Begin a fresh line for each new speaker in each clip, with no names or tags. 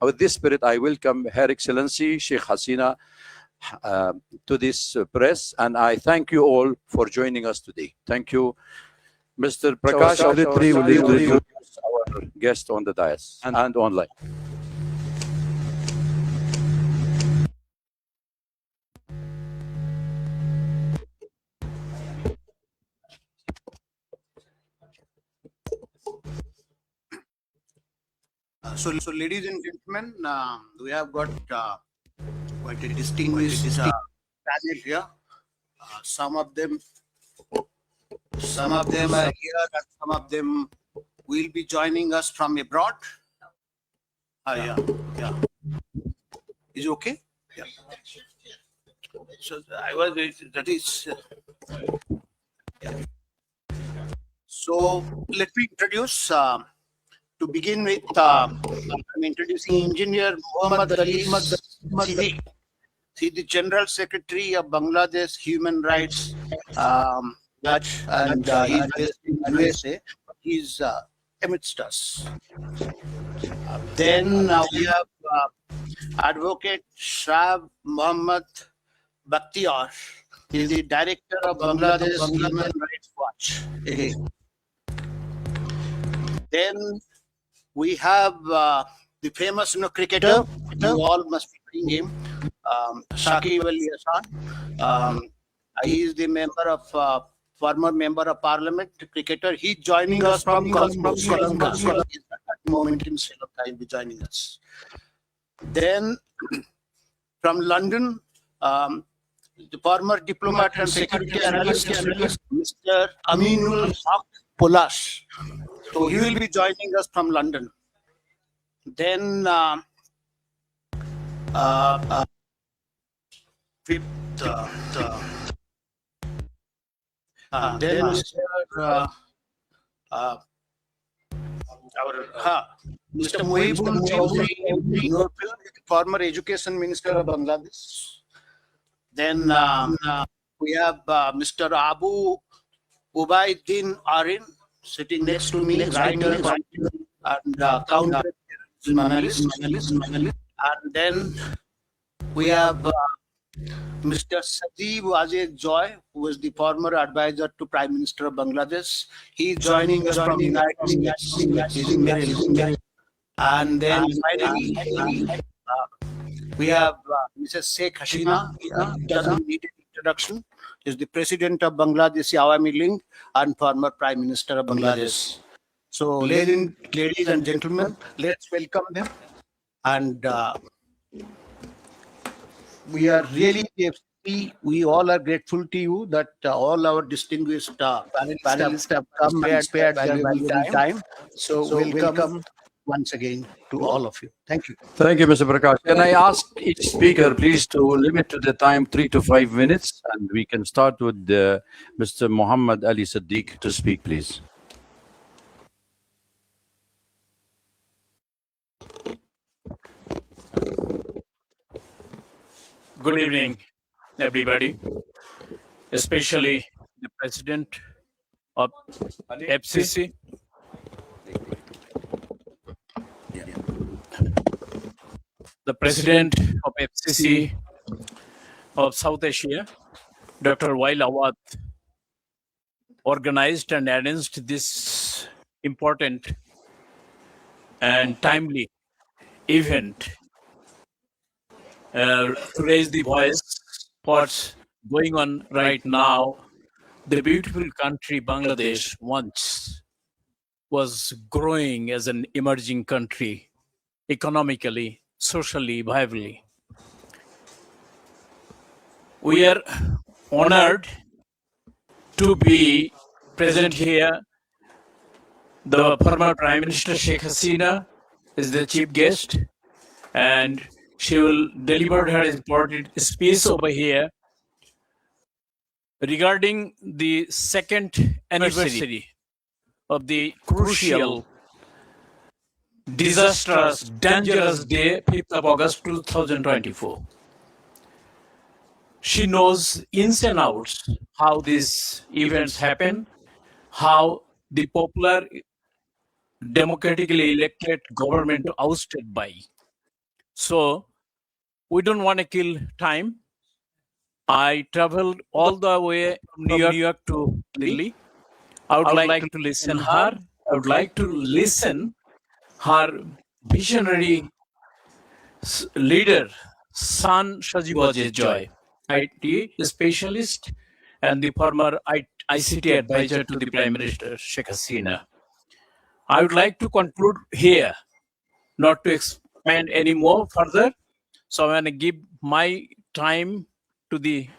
With this spirit, I welcome Her Excellency Sheikh Hasina to this press, and I thank you all for joining us today. Thank you. Mr. Prakash Aditri will introduce our guest on the dais and online.
So, ladies and gentlemen, we have got quite a distinguished panel here. Some of them are here, and some of them will be joining us from abroad. Yeah. Is it okay? Yeah. So So let me introduce. To begin with, I'm introducing Engineer Muhammad Ali Siddiq. He's the General Secretary of Bangladesh Human Rights Watch, and he's based in USA. He's amidst us. Then we have Advocate Shah Muhammad Bakhtiar. He's the Director of Bangladesh Human Rights Watch. Then we have the famous cricketer. You all must be knowing him, Shakib Ali Hasan. He is the former member of Parliament, cricketer. He's joining us from Colombo. At the moment in Sri Lanka, he'll be joining us. Then from London, the former diplomat and security analyst, Mr. Aminul Haq Polash. So he will be joining us from London. Then Mr. Muhibul Chowdhury, former Education Minister of Bangladesh. Then we have Mr. Abu Ubaiddin Arin, sitting next to me, writer and counter analyst. And then we have Mr. Sajib Wajid Joy, who is the former advisor to Prime Minister of Bangladesh. He's joining us from the United States. And then finally, we have Mrs. Sheikh Hasina. Doesn't need an introduction. Is the President of Bangladesh Awami League and former Prime Minister of Bangladesh. So, ladies and gentlemen, let's welcome them. And we are really, we all are grateful to you that all our distinguished panelists have come and spared their valuable time. So welcome once again to all of you. Thank you.
Thank you, Mr. Prakash. Can I ask each speaker, please, to limit to the time 3 to 5 minutes, and we can start with Mr. Muhammad Ali Siddiq to speak, please.
Good evening, everybody, especially the President of FCC, the President of FCC of South Asia, Dr. Wail Awad, organized and arranged this important and timely event to raise the voice what's going on right now. The beautiful country Bangladesh once was growing as an emerging country, economically, socially, viably. We are honored to be present here. The former Prime Minister Sheikh Hasina is the chief guest, and she will deliver her important speech over here regarding the second anniversary of the crucial, disastrous, dangerous day, 5th of August 2024. She knows ins and outs how these events happen, how the popular, democratically elected government ousted by So we don't want to kill time. I traveled all the way from New York to Delhi. I would like to listen her. I would like to listen her visionary leader, San Shajibaje Joy, IT specialist and the former ICT advisor to the Prime Minister Sheikh Hasina. I would like to conclude here, not to expand any more further. So I'm going to give my time to the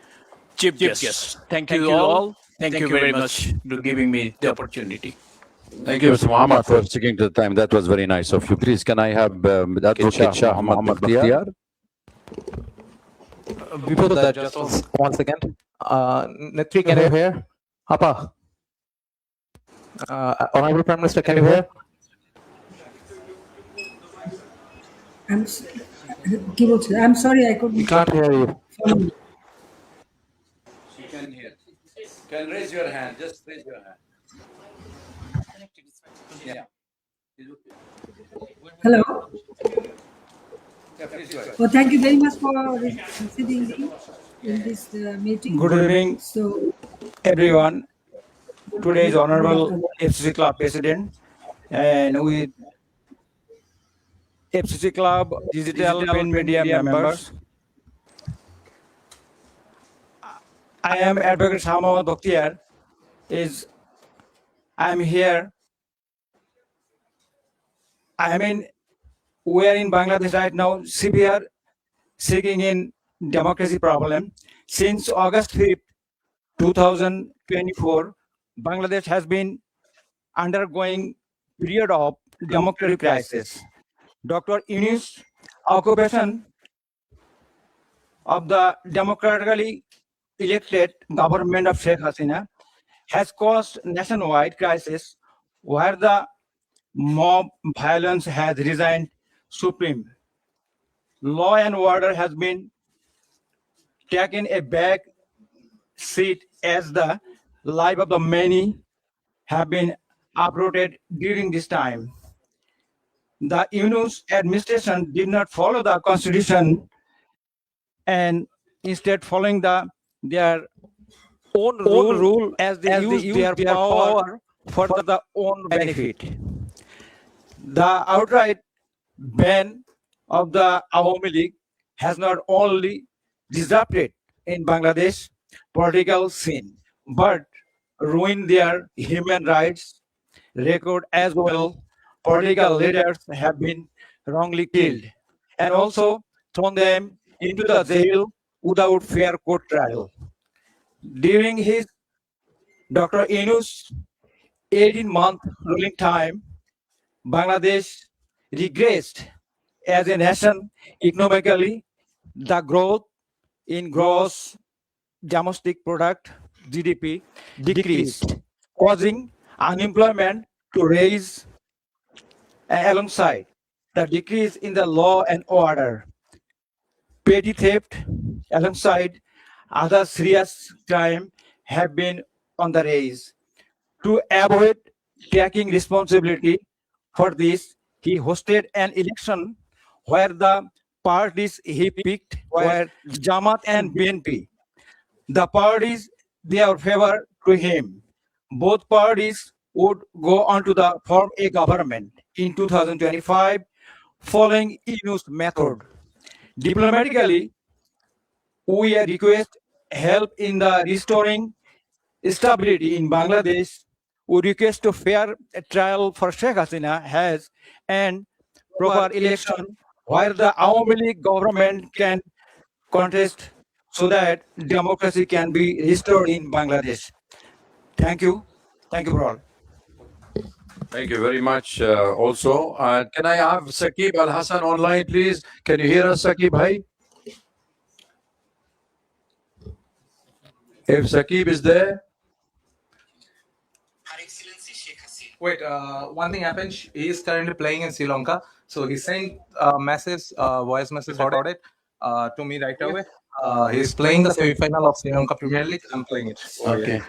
chief guest. Thank you all. Thank you very much for giving me the opportunity.
Thank you, Mr. Muhammad, for sticking to the time. That was very nice of you. Please, can I have Advocate Shah Muhammad Bakhtiyar?
Before that, just one second. Netri, can you hear? Apa? Honorable Prime Minister, can you hear?
I'm sorry, I couldn't.
We can't hear you.
She can hear. Can raise your hand. Just raise your hand. Yeah.
Hello.
Yeah, please go ahead.
Well, thank you very much for sitting in this meeting.
Good evening,
So,
everyone. Today is Honorable FCC Club President, and with FCC Club digital print media members. I am Advocate Shah Bakhtiyar. I am here. We are in Bangladesh right now, severe seeking in democracy problem. Since August 5th, 2024, Bangladesh has been undergoing period of democratic crisis. Dr. Yunus' occupation of the democratically elected government of Sheikh Hasina has caused nationwide crisis where the mob violence has resigned supreme. Law and order has been taken a back seat as the life of the many have been uprooted during this time. The Yunus administration did not follow the constitution and instead following their own rule as they use their power for the own benefit. The outright ban of the Awami League has not only disrupted in Bangladesh political scene, but ruined their human rights record as well. Political leaders have been wrongly killed and also thrown them into the jail without fair court trial. During his Dr. Yunus' 18-month ruling time, Bangladesh regressed as a nation economically. The growth in gross domestic product (GDP) decreased, causing unemployment to rise alongside the decrease in the law and order. Petty theft alongside other serious crime have been on the rise. To avoid taking responsibility for this, he hosted an election where the parties he picked were Jamaat and BNP. The parties their favor to him. Both parties would go on to form a government in 2025 following Yunus' method. Diplomatically, we request help in the restoring stability in Bangladesh. We request a fair trial for Sheikh Hasina has and proper election where the Awami League government can contest so that democracy can be restored in Bangladesh. Thank you. Thank you for all.
Thank you very much. Also, can I have Saqib Al Hassan online, please? Can you hear us, Saqib? Bhai? If Saqib is there.
Wait, one thing happened. He is currently playing in Sri Lanka, so he sent a message, voice message about it to me right away. He's playing the semi-final of Sri Lanka Premier League. I'm playing it.
Okay.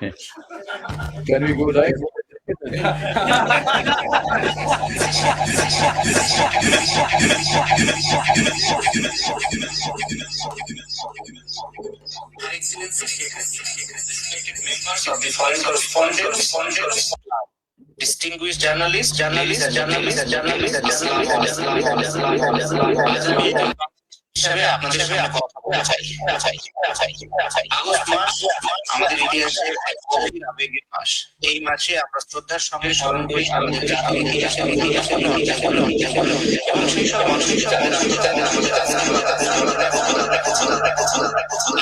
Can we go live?
foreign correspondents, distinguished journalists, হিসাবে আপনাদের সামনে কথা বলতে চাই। August মাস আমাদের ইতিহাসে এক গভীর আবেগের মাস। এই মাসে আমরা শ্রদ্ধার সঙ্গে স্মরণ করি আমাদের জাতির ইতিহাসের এবং সেই সব মানুষের যাদের আত্মত্যাগের আমাদের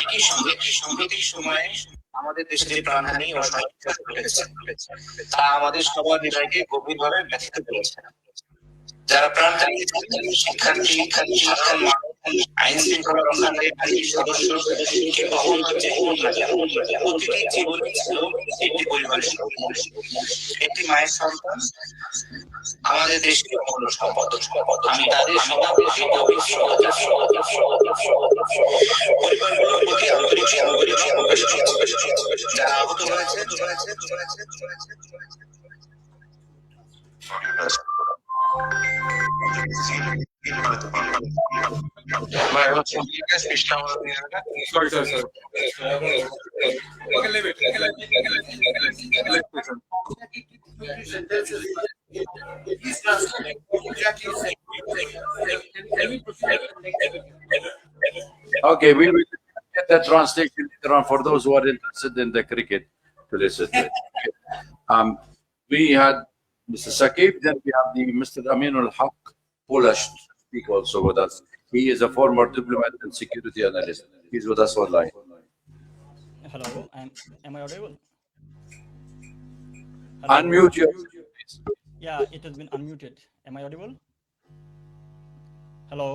একই সঙ্গে সাম্প্রতিক সময়ে আমাদের দেশে যে প্রাণহানি ও সহিংসতা ঘটেছে তা আমাদের সবার হৃদয়কে গভীরভাবে ব্যথিত করেছে। যারা প্রাণ হারিয়েছেন শিক্ষার্থী সাধারণ মানুষ, আইন শৃঙ্খলা রক্ষাকারী বাহিনীর সদস্য কিংবা অন্য যে হোক না কেন, প্রতিটি জীবনই ছিল একটি পরিবারের সম্পদ, একটি মায়ের সন্তান, আমাদের দেশের অমূল্য সম্পদ। আমি তাদের সবার প্রতি গভীর শ্রদ্ধা পরিবারগুলোর প্রতি আন্তরিক সমবেদনা প্রকাশ করছি। যারা আহত হয়েছেন
Sorry. Okay, leave it.
Okay, we will get that translation later on for those who are interested in the cricket to listen to it. We had Mr. Sakib, then we have the Mr. Amin.Alhaq Polish to speak also with us. He is a former diplomat and security analyst. He's with us online.
Hello, am I audible?
Unmute yourself, please.
Yeah, it has been unmuted. Am I audible? Hello?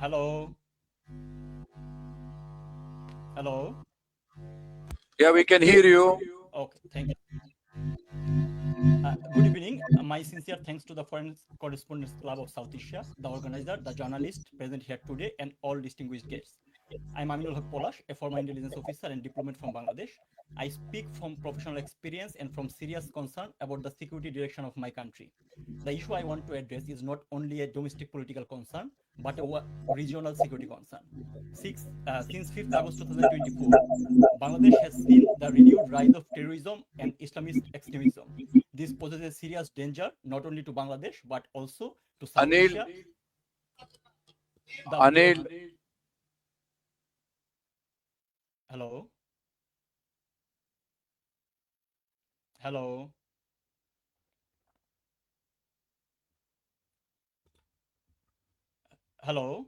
Hello? Hello?
Yeah, we can hear you.
Okay, thank you. Good evening. My sincere thanks to the Foreign Correspondents Club of South Asia, the organizer, the journalist present here today, and all distinguished guests. I'm Md.Almahmud Polish, a former intelligence officer and diplomat from Bangladesh. I speak from professional experience and from serious concern about the security direction of my country. The issue I want to address is not only a domestic political concern, but a regional security concern. Since 5th August 2024, Bangladesh has seen the renewed rise of terrorism and Islamist extremism. This poses a serious danger not only to Bangladesh, but also to South Asia.
Anil.
Hello? Hello? Hello?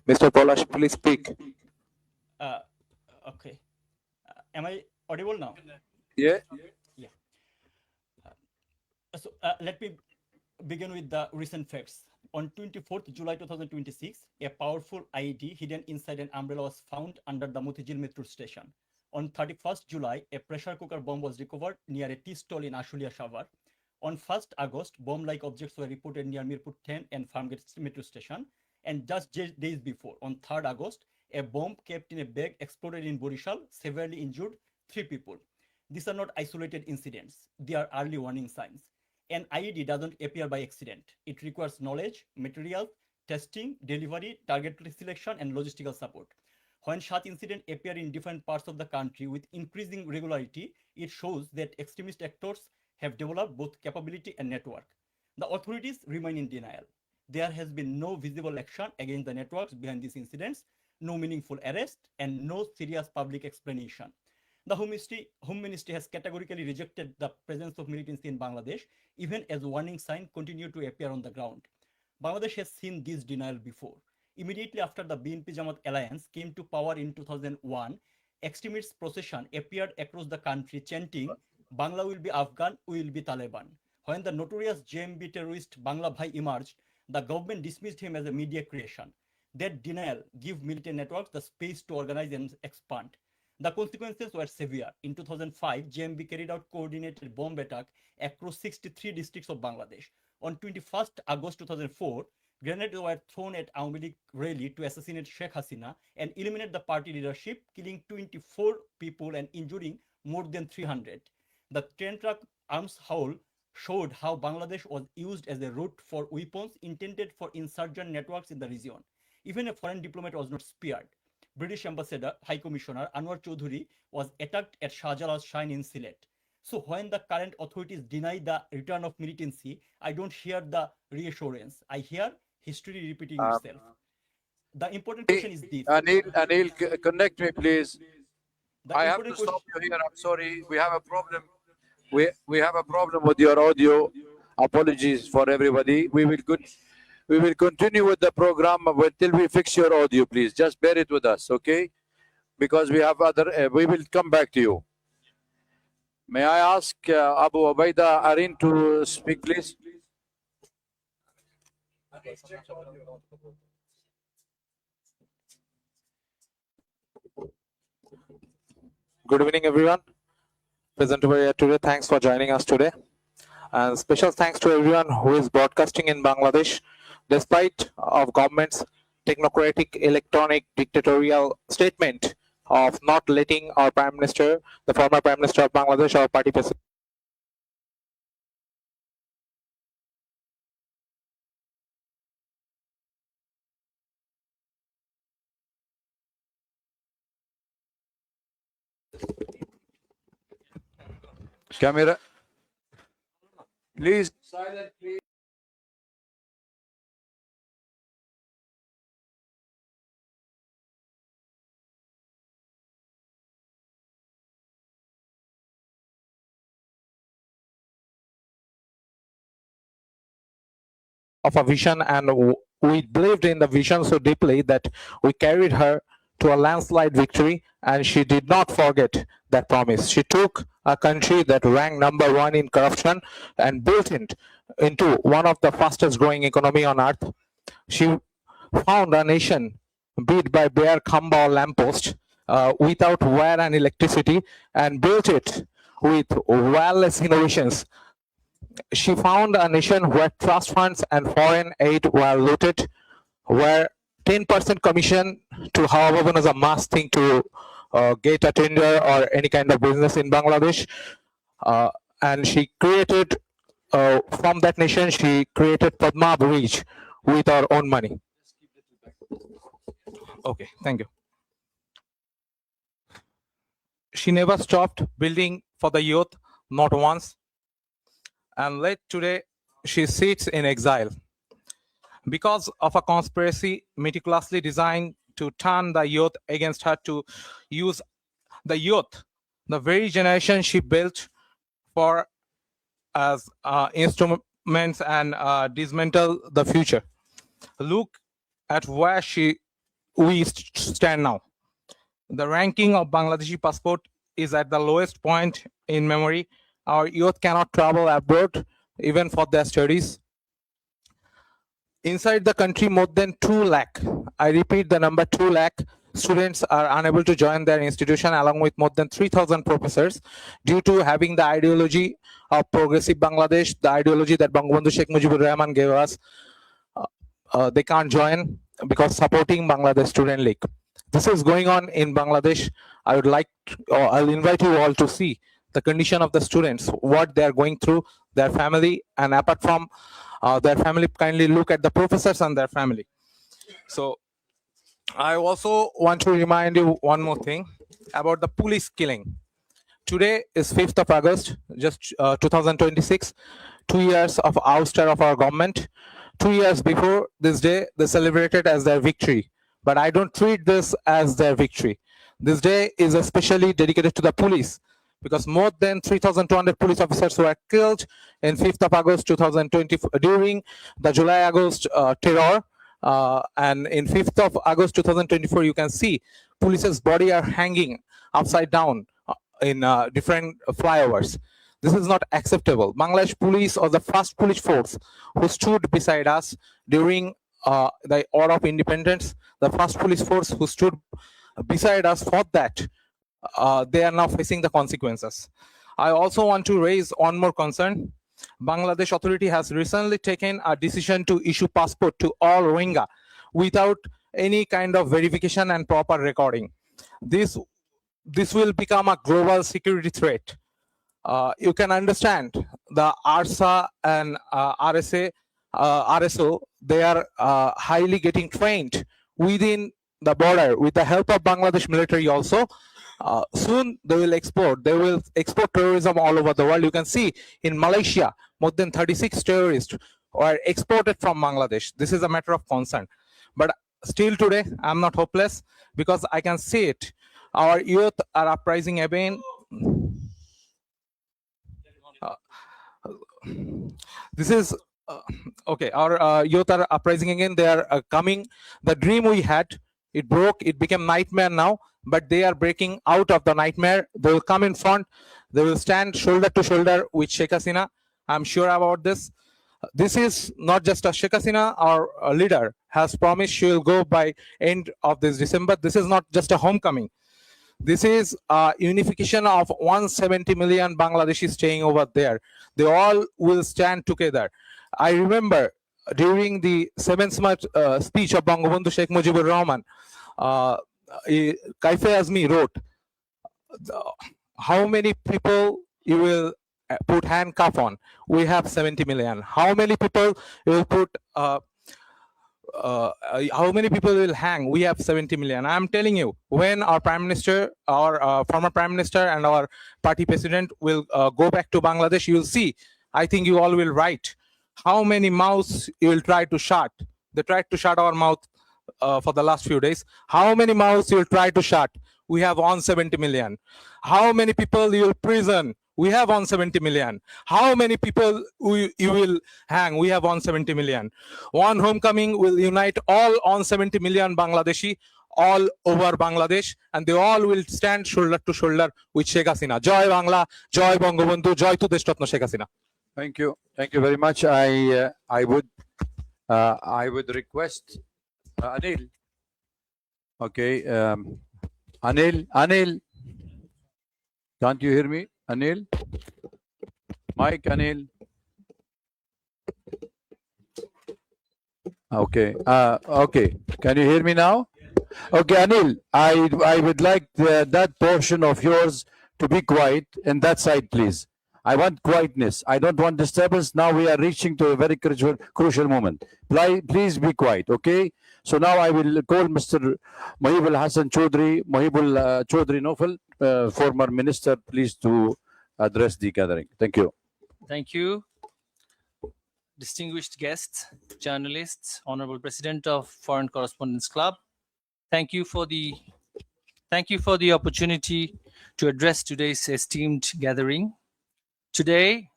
Mr. Polish, please speak.
Okay. Am I audible now?
Yeah.
Yeah. So let me begin with the recent facts. On 24th July 2026, a powerful IED hidden inside an umbrella was found under the Motijil metro station. On 31st July, a pressure cooker bomb was recovered near a tea stall in Ashulia Shavar. On 1st August, bomb-like objects were reported near Mirpur 10 and Farmgate metro station. And just days before, on 3rd August, a bomb kept in a bag exploded in Borishal, severely injured 3 people. These are not isolated incidents. They are early warning signs. An IED doesn't appear by accident. It requires knowledge, material, testing, delivery, target selection, and logistical support. When such incidents appear in different parts of the country with increasing regularity, it shows that extremist actors have developed both capability and network. The authorities remain in denial. There has been no visible action against the networks behind these incidents, no meaningful arrest, and no serious public explanation. The Home Ministry has categorically rejected the presence of militancy in Bangladesh, even as warning signs continue to appear on the ground. Bangladesh has seen this denial before. Immediately after the BNP-Jamaat alliance came to power in 2001, extremist procession appeared across the country chanting, "Bangla will be Afghan, we will be Taliban." When the notorious JMB terrorist Bangla Bhai emerged, the government dismissed him as a media creation. That denial gave militant networks the space to organize and expand. The consequences were severe. In 2005, JMB carried out coordinated bomb attack across 63 districts of Bangladesh. On 21st August 2004, grenades were thrown at Awami League rally to assassinate Sheikh Hasina and eliminate the party leadership, killing 24 people and injuring more than 300. The 10-truck arms haul showed how Bangladesh was used as a route for weapons intended for insurgent networks in the region. Even a foreign diplomat was not spared. British Ambassador, High Commissioner Anwar Choudhury was attacked at Shahjalal's shrine in Sylhet. So when the current authorities deny the return of militancy, I don't hear the reassurance. I hear history repeating itself. The important question is this.
Anil, connect me, please.
The
I have to
important
stop you here. I'm sorry. We have a problem. We have a problem with your audio. Apologies for everybody. We will continue with the program until we fix your audio, please. Just bear it with us, okay? Because we have other. We will come back to you. May I ask Abu Ubaida Arin to speak, please?
Good evening, everyone. Present over here today. Thanks for joining us today. And special thanks to everyone who is broadcasting in Bangladesh, despite of government's technocratic, electronic, dictatorial statement of not letting our Prime Minister, the former Prime Minister of Bangladesh, our party president,
Camera. Please. Silent, please.
of a vision, and we believed in the vision so deeply that we carried her to a landslide victory, and she did not forget that promise. She took a country that ranked #1 in corruption and built it into one of the fastest growing economy on earth. She found a nation built by bare khamba or lamppost, without wire and electricity, and built it with wireless innovations. She found a nation where trust funds and foreign aid were looted, where 10% commission to however is a must thing to get a tender or any kind of business in Bangladesh. And she created, from that nation, she created Padma Bridge with our own money. Okay, thank you. She never stopped building for the youth, not once. And late today, she sits in exile because of a conspiracy meticulously designed to turn the youth against her, to use the youth, the very generation she built for, as instruments and dismantle the future. Look at where we stand now. The ranking of Bangladeshi passport is at the lowest point in memory. Our youth cannot travel abroad even for their studies. Inside the country, more than 2 lakh, I repeat the number 2 lakh, students are unable to join their institution, along with more than 3,000 professors, due to having the ideology of progressive Bangladesh, the ideology that Bangabandhu Sheikh Mujibur Rahman gave us. They can't join because supporting Bangladesh Student League. This is going on in Bangladesh. I would like I'll invite you all to see the condition of the students, what they are going through, their family, and apart from their family, kindly look at the professors and their family. So I also want to remind you one more thing about the police killing. Today is 5th of August, just 2026, 2 years of ouster of our government. 2 years before this day, they celebrated as their victory. But I don't treat this as their victory. This day is especially dedicated to the police, because more than 3,200 police officers were killed in 5th of August 2020 during the July-August terror. And in 5th of August 2024, you can see police's body are hanging upside down in different flyovers. This is not acceptable. Bangladesh police was the first police force who stood beside us during the War of Independence. The first police force who stood beside us for that. They are now facing the consequences. I also want to raise one more concern. Bangladesh authority has recently taken a decision to issue passport to all Rohingya without any kind of verification and proper recording. This this will become a global security threat. You can understand the ARSA and RSA, RSO, they are highly getting trained within the border with the help of Bangladesh military also. Soon they will export terrorism all over the world. You can see in Malaysia, more than 36 terrorists are exported from Bangladesh. This is a matter of concern. But still today, I'm not hopeless because I can see it. Our youth are uprising again. This is okay. Our youth are uprising again. They are coming. The dream we had, it broke. It became nightmare now. But they are breaking out of the nightmare. They will come in front. They will stand shoulder to shoulder with Sheikh Hasina. I'm sure about this. This is not just a Sheikh Hasina, our leader has promised she will go by end of this December. This is not just a homecoming. This is a unification of 170 million Bangladeshis staying over there. They all will stand together. I remember during the 7th March speech of Bangabandhu Sheikh Mujibur Rahman, Kaife Azmi wrote, how many people you will put handcuff on? We have 70 million. How many people you will put how many people will hang? We have 70 million. I'm telling you, when our prime minister, our former prime minister and our party president will go back to Bangladesh, you'll see, I think you all will write how many mouths you will try to shut. They tried to shut our mouth for the last few days. How many mouths you will try to shut? We have 170 million. How many people you will prison? We have 170 million. How many people you will hang? We have 170 million. One homecoming will unite all 170 million Bangladeshi all over Bangladesh, and they all will stand shoulder to shoulder with Sheikh Hasina. Joy Bangla, Joy Bangabandhu, Joy to Deshratna Sheikh Hasina.
Thank you. Thank you very much. I would request Anil. Okay. Anil. Can't you hear me? Anil? Mike, Anil? Okay. Okay. Can you hear me now? Okay, Anil, I would like that portion of yours to be quiet in that side, please. I want quietness. I don't want disturbance. Now we are reaching to a very crucial moment. Please be quiet, okay? So now I will call Mr. Mahibul Hassan Chaudhry, Mahibul Chaudhry Nofal, former minister, please to address the gathering. Thank you.
Thank you. Distinguished guests, journalists, Honorable President of Foreign Correspondents Club, thank you for the opportunity to address today's esteemed gathering. Today,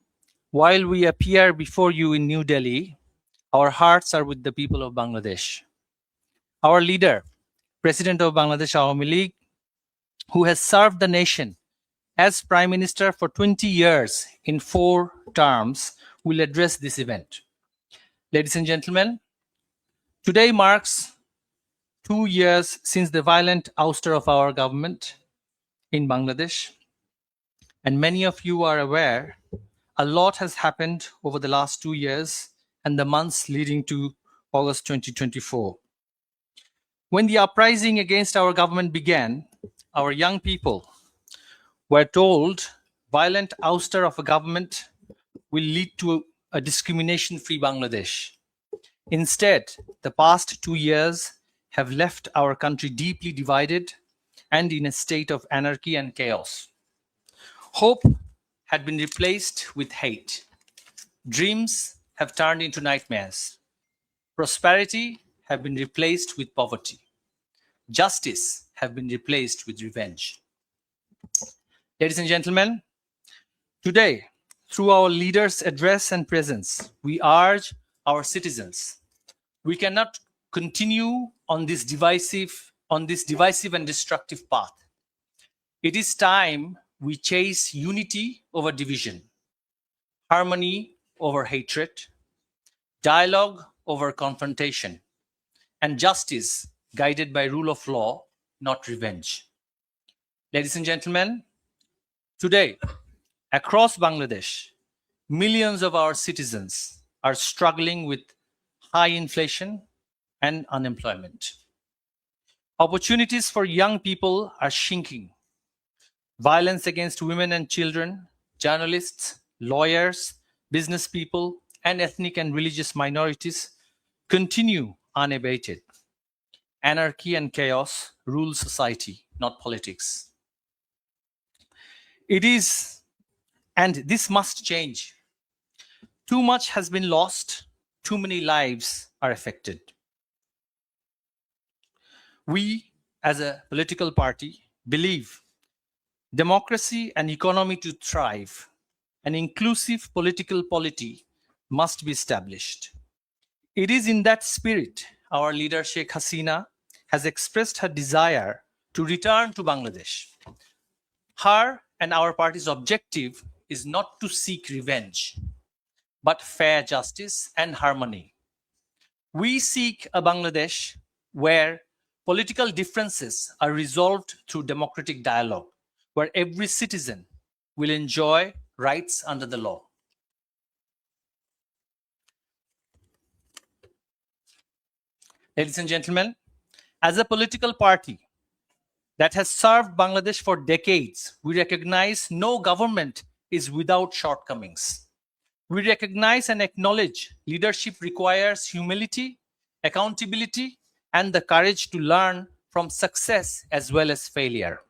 while we appear before you in New Delhi, our hearts are with the people of Bangladesh. Our leader, President of Bangladesh Awami League, who has served the nation as Prime Minister for 20 years in 4 terms, will address this event. Ladies and gentlemen, today marks 2 years since the violent ouster of our government in Bangladesh. And many of you are aware, a lot has happened over the last 2 years and the months leading to August 2024. When the uprising against our government began, our young people were told violent ouster of a government will lead to a discrimination-free Bangladesh. Instead, the past 2 years have left our country deeply divided and in a state of anarchy and chaos. Hope had been replaced with hate. Dreams have turned into nightmares. Prosperity have been replaced with poverty. Justice have been replaced with revenge. Ladies and gentlemen, today, through our leaders' address and presence, we urge our citizens, we cannot continue on this divisive and destructive path. It is time we chase unity over division, harmony over hatred, dialogue over confrontation, and justice guided by rule of law, not revenge. Ladies and gentlemen, today, across Bangladesh, millions of our citizens are struggling with high inflation and unemployment. Opportunities for young people are shrinking Violence against women and children, journalists, lawyers, business people, and ethnic and religious minorities continue unabated. Anarchy and chaos rule society, not politics. It is, and this must change. Too much has been lost, too many lives are affected. We, as a political party, believe democracy and economy to thrive, an inclusive political polity must be established. It is in that spirit our leader Sheikh Hasina has expressed her desire to return to Bangladesh. Her and our party's objective is not to seek revenge, but fair justice and harmony. We seek a Bangladesh where political differences are resolved through democratic dialogue, where every citizen will enjoy rights under the law. Ladies and gentlemen, as a political party that has served Bangladesh for decades, we recognize no government is without shortcomings. We recognize and acknowledge leadership requires humility, accountability, and the courage to learn from success as well as failure.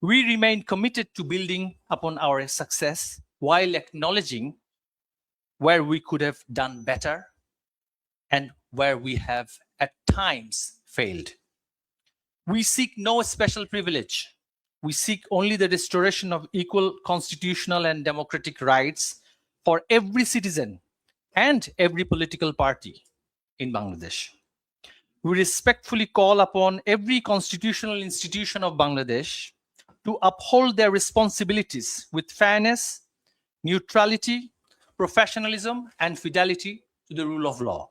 We remain committed to building upon our success while acknowledging where we could have done better and where we have at times failed. We seek no special privilege. We seek only the restoration of equal constitutional and democratic rights for every citizen and every political party in Bangladesh. We respectfully call upon every constitutional institution of Bangladesh to uphold their responsibilities with fairness, neutrality, professionalism, and fidelity to the rule of law.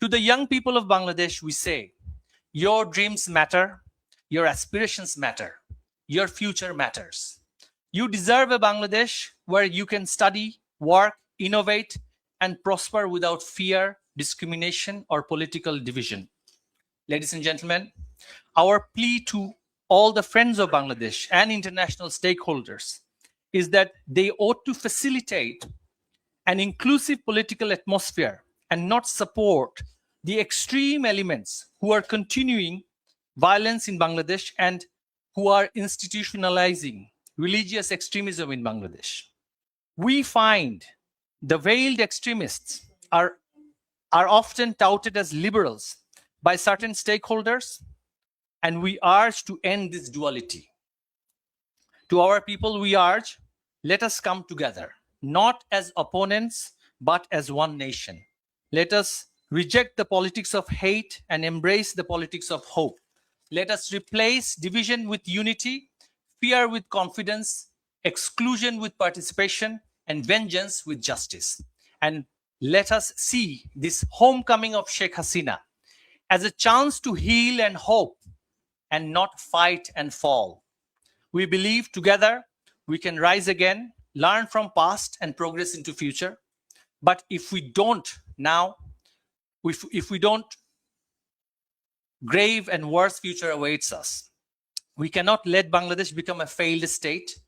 To the young people of Bangladesh, we say, your dreams matter, your aspirations matter, your future matters. You deserve a Bangladesh where you can study, work, innovate, and prosper without fear, discrimination, or political division. Ladies and gentlemen, our plea to all the friends of Bangladesh and international stakeholders is that they ought to facilitate an inclusive political atmosphere and not support the extreme elements who are continuing violence in Bangladesh and who are institutionalizing religious extremism in Bangladesh. We find the veiled extremists are often touted as liberals by certain stakeholders, and we urge to end this duality. To our people, we urge, let us come together, not as opponents, but as one nation. Let us reject the politics of hate and embrace the politics of hope. Let us replace division with unity, fear with confidence, exclusion with participation, and vengeance with justice. And let us see this homecoming of Sheikh Hasina as a chance to heal and hope and not fight and fall. We believe together we can rise again, learn from past and progress into future. But if we don't now, if we don't, grave and worse future awaits us. We cannot let Bangladesh become a failed state.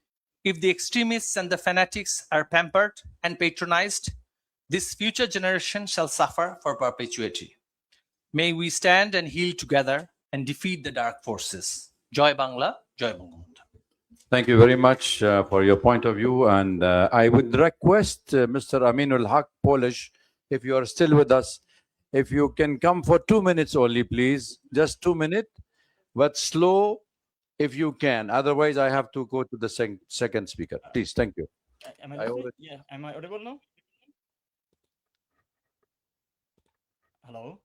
If the extremists and the fanatics are pampered and patronized, this future generation shall suffer for perpetuity. May we stand and heal together and defeat the dark forces. Joy Bangla, Joy Bangla.
Thank you very much for your point of view. And I would request Mr. Aminul Haq, Polish, if you are still with us, if you can come for 2 minutes only, please. Just 2 minutes, but slow if you can. Otherwise, I have to go to the second speaker. Please, thank you.
Am I audible? Yeah, am I audible now? Hello?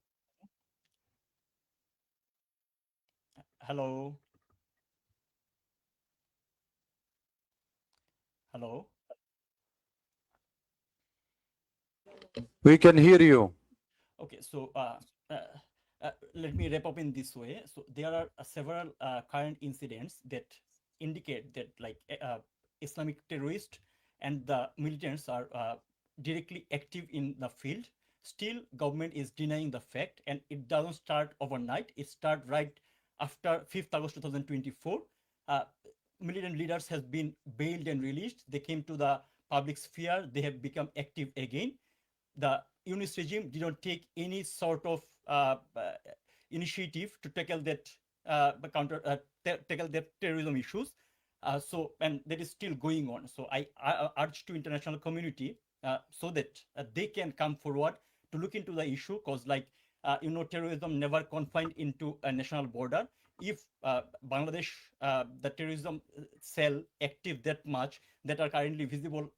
Hello? Hello?
We can hear you.
Okay, so let me wrap up in this way. So there are several current incidents that indicate that like Islamic terrorists and the militants are directly active in the field. Still, government is denying the fact, and it doesn't start overnight. It starts right after 5th August 2024. militant leaders has been bailed and released. They came to the public sphere. They have become active again. The Yunus regime didn't take any sort of initiative to tackle that tackle that terrorism issues. And that is still going on. So I urge to international community so that they can come forward to look into the issue, because terrorism never confined into a national border. If Bangladesh, the terrorism cell active that much that are currently visible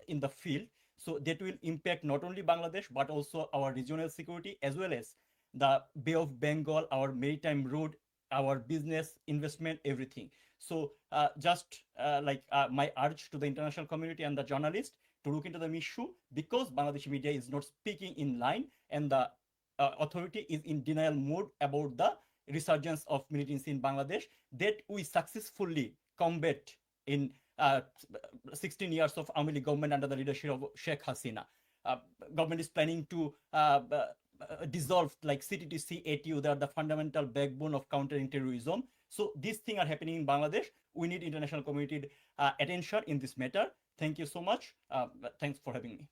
in the field, so that will impact not only Bangladesh, but also our regional security, as well as the Bay of Bengal, our maritime road, our business, investment, everything. So my urge to the international community and the journalists to look into the issue, because Bangladeshi media is not speaking in line, and the authority is in denial mode about the resurgence of militancy in Bangladesh that we successfully combat in 16 years of Amili government under the leadership of Sheikh Hasina. Government is planning to dissolve like CTTC, ATU. They are the fundamental backbone of countering terrorism. So these things are happening in Bangladesh. We need international community attention in this matter. Thank you so much. Thanks for having me.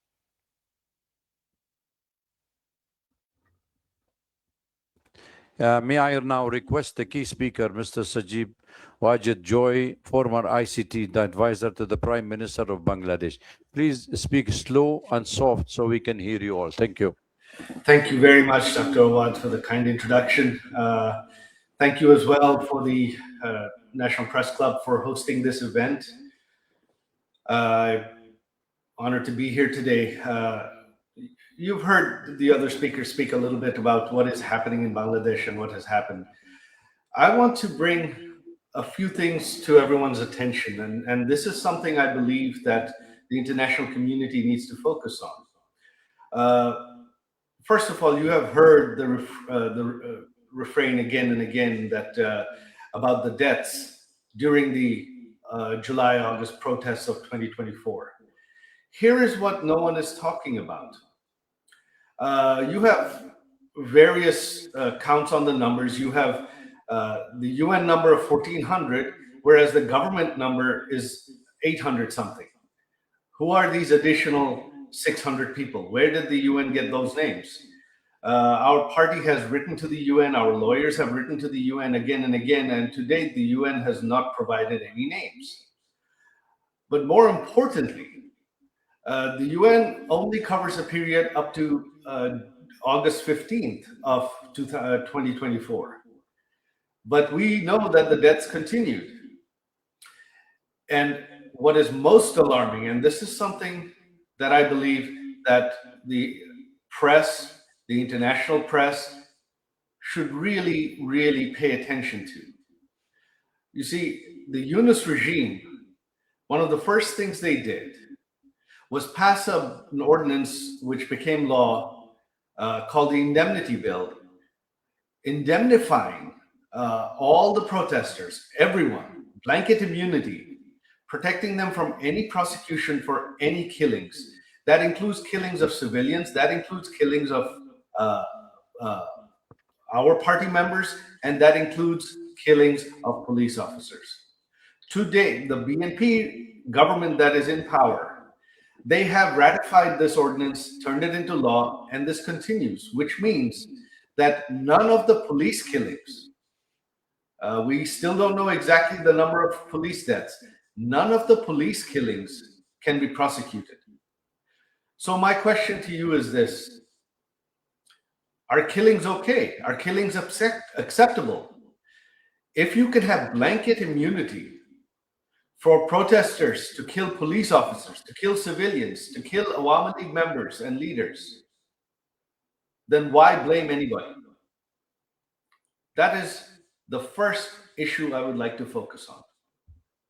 May I now request the key speaker, Mr. Sajib Wajid Joy, former ICT advisor to the Prime Minister of Bangladesh. Please speak slow and soft so we can hear you all. Thank you.
Thank you very much, Dr. Awad, for the kind introduction. Thank you as well for the National Press Club for hosting this event. Honored to be here today. You've heard the other speakers speak a little bit about what is happening in Bangladesh and what has happened. I want to bring a few things to everyone's attention, and this is something I believe that the international community needs to focus on. First of all, you have heard the refrain again and again that about the deaths during the July-August protests of 2024. Here is what no one is talking about. You have various counts on the numbers. You have the UN number of 1,400, whereas the government number is 800 something. Who are these additional 600 people? Where did the UN get those names? Our party has written to the UN, our lawyers have written to the UN again and again, and to date the UN has not provided any names. But more importantly, the UN only covers a period up to August 15th of 2024. But we know that the deaths continued. And what is most alarming, and this is something that I believe that the press, the international press, should really, really pay attention to. You see, the Yunus regime, one of the first things they did was pass an ordinance which became law called the Indemnity Bill, indemnifying all the protesters, everyone, blanket immunity, protecting them from any prosecution for any killings. That includes killings of civilians, that includes killings of our party members, and that includes killings of police officers. To date, the BNP government that is in power, they have ratified this ordinance, turned it into law, and this continues, which means that none of the police killings, we still don't know exactly the number of police deaths, none of the police killings can be prosecuted. So my question to you is this: are killings okay? Are killings acceptable? If you can have blanket immunity for protesters to kill police officers, to kill civilians, to kill Awami League members and leaders, then why blame anybody? That is the first issue I would like to focus on,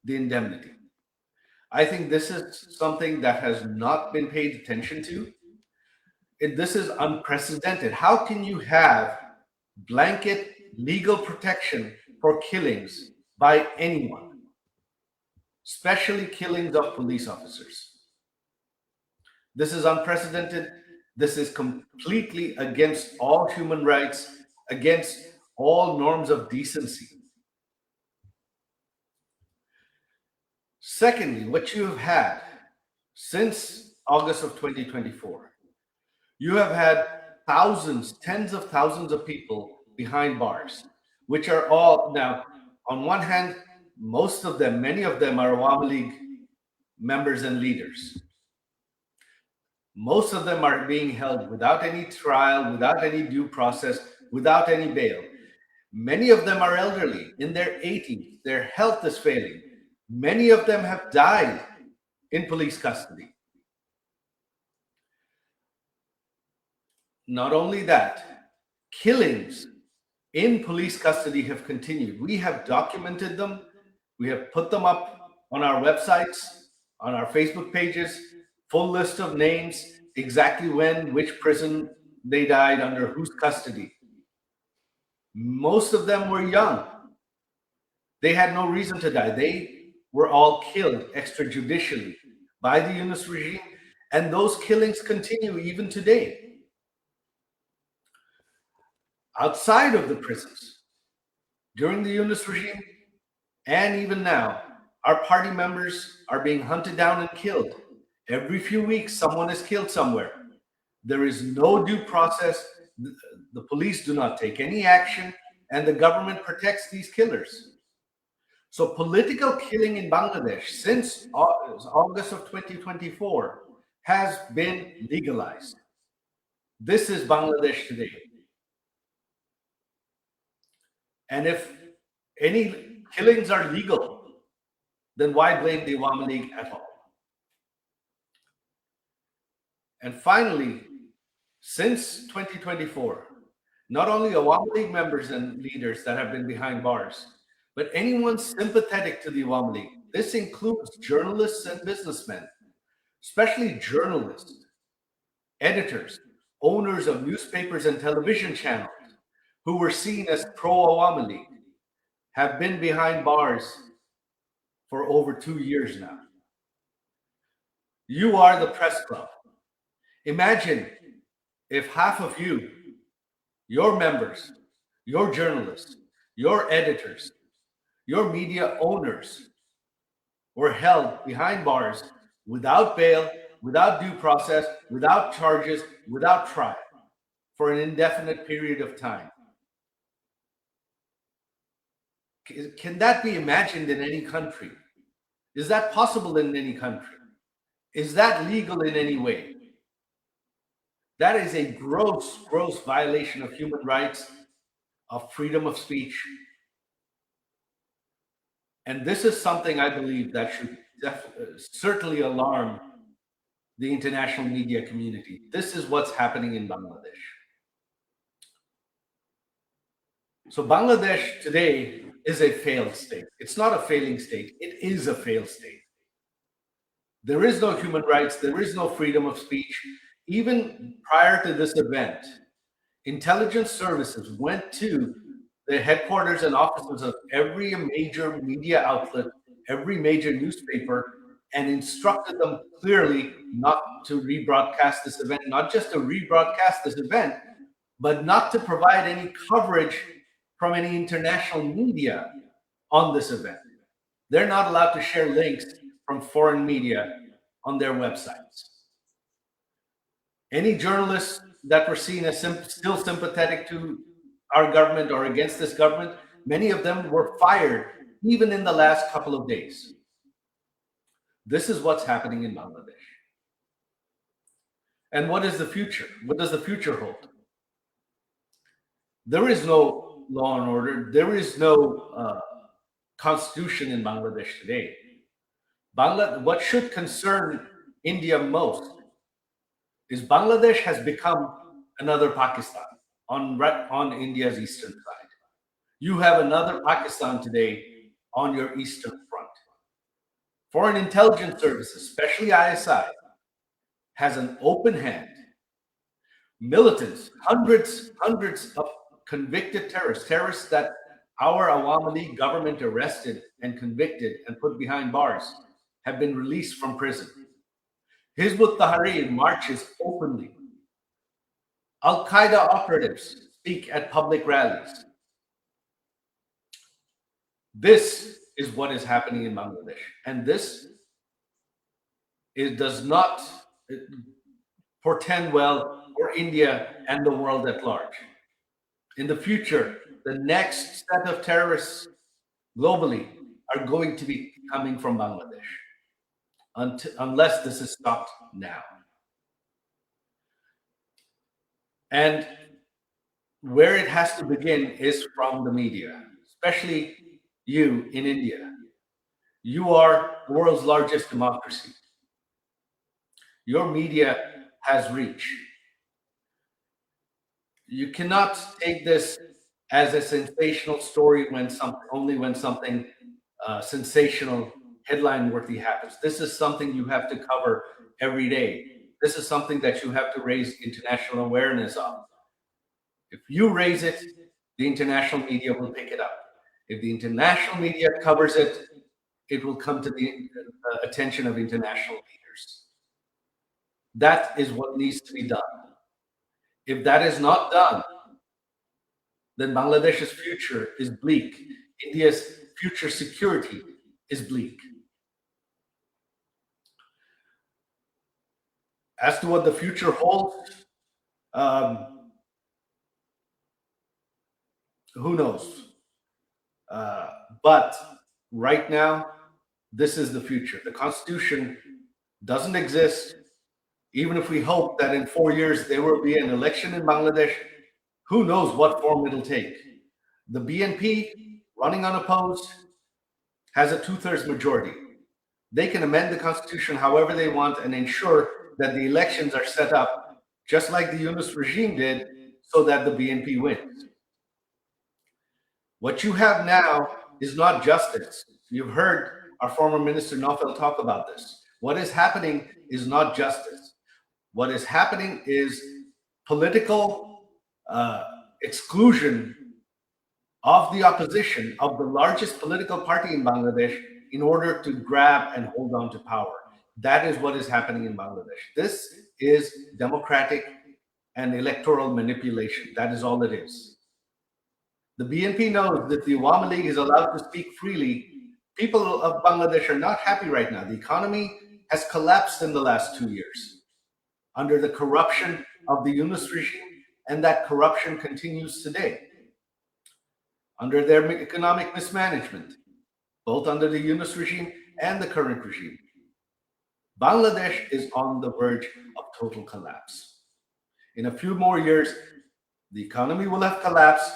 the indemnity. I think this is something that has not been paid attention to. This is unprecedented. How can you have blanket legal protection for killings by anyone? Especially killings of police officers. This is unprecedented. This is completely against all human rights, against all norms of decency. Secondly, what you have had since August of 2024, you have had thousands, tens of thousands of people behind bars, which are all now, on one hand, most of them, many of them are Awami League members and leaders. Most of them are being held without any trial, without any due process, without any bail. Many of them are elderly, in their 80s. Their health is failing. Many of them have died in police custody. Not only that, killings in police custody have continued. We have documented them. We have put them up on our websites, on our Facebook pages, full list of names, exactly when, which prison they died, under whose custody. Most of them were young. They had no reason to die. They were all killed extrajudicially by the Yunus regime, and those killings continue even today. Outside of the prisons, during the Yunus regime, and even now, our party members are being hunted down and killed. Every few weeks, someone is killed somewhere. There is no due process. The police do not take any action, and the government protects these killers. So political killing in Bangladesh since August of 2024 has been legalized. This is Bangladesh today. And if any killings are legal, then why blame the Awami League at all? And finally, since 2024, not only Awami League members and leaders that have been behind bars, but anyone sympathetic to the Awami League. This includes journalists and businessmen, especially journalists, editors, owners of newspapers and television channels who were seen as pro-Awami League, have been behind bars for over 2 years now. You are the press club. Imagine if half of you, your members, your journalists, your editors, your media owners were held behind bars without bail, without due process, without charges, without trial for an indefinite period of time. Can that be imagined in any country? Is that possible in any country? Is that legal in any way? That is a gross, gross violation of human rights, of freedom of speech. And this is something I believe that should certainly alarm the international media community. This is what's happening in Bangladesh. So Bangladesh today is a failed state. It's not a failing state. It is a failed state. There is no human rights. There is no freedom of speech. Even prior to this event, intelligence services went to the headquarters and offices of every major media outlet, every major newspaper, and instructed them clearly not to rebroadcast this event, not just to rebroadcast this event, but not to provide any coverage from any international media on this event. They're not allowed to share links from foreign media on their websites. Any journalists that were seen as still sympathetic to our government or against this government, many of them were fired even in the last couple of days. This is what's happening in Bangladesh. And what is the future? What does the future hold? There is no law and order. There is no constitution in Bangladesh today. What should concern India most is Bangladesh has become another Pakistan on India's eastern side. You have another Pakistan today on your eastern front. Foreign intelligence services, especially ISI, has an open hand. Militants, hundreds of convicted terrorists that our Awami League government arrested and convicted and put behind bars, have been released from prison. Hizb ut-Tahrir marches openly. Al-Qaeda operatives speak at public rallies. This is what is happening in Bangladesh. And this does not portend well for India and the world at large. In the future, the next set of terrorists globally are going to be coming from Bangladesh, unless this is stopped now. And where it has to begin is from the media, especially you in India. You are the world's largest democracy. Your media has reach. You cannot take this as a sensational story only when something sensational, headline-worthy happens. This is something you have to cover every day. This is something that you have to raise international awareness of. If you raise it, the international media will pick it up. If the international media covers it, it will come to the attention of international leaders. That is what needs to be done. If that is not done, then Bangladesh's future is bleak. India's future security is bleak. As to what the future holds, who knows? But right now, this is the future. The Constitution doesn't exist. Even if we hope that in 4 years there will be an election in Bangladesh, who knows what form it'll take. The BNP, running unopposed, has a 2/3 majority. They can amend the Constitution however they want and ensure that the elections are set up just like the Yunus regime did, so that the BNP wins. What you have now is not justice. You've heard our former Minister Naufel talk about this. What is happening is not justice. What is happening is political exclusion of the opposition, of the largest political party in Bangladesh, in order to grab and hold on to power. That is what is happening in Bangladesh. This is democratic and electoral manipulation. That is all it is. The BNP knows that the Awami League is allowed to speak freely. People of Bangladesh are not happy right now. The economy has collapsed in the last 2 years under the corruption of the Yunus regime, and that corruption continues today under their economic mismanagement, both under the Yunus regime and the current regime. Bangladesh is on the verge of total collapse. In a few more years, the economy will have collapsed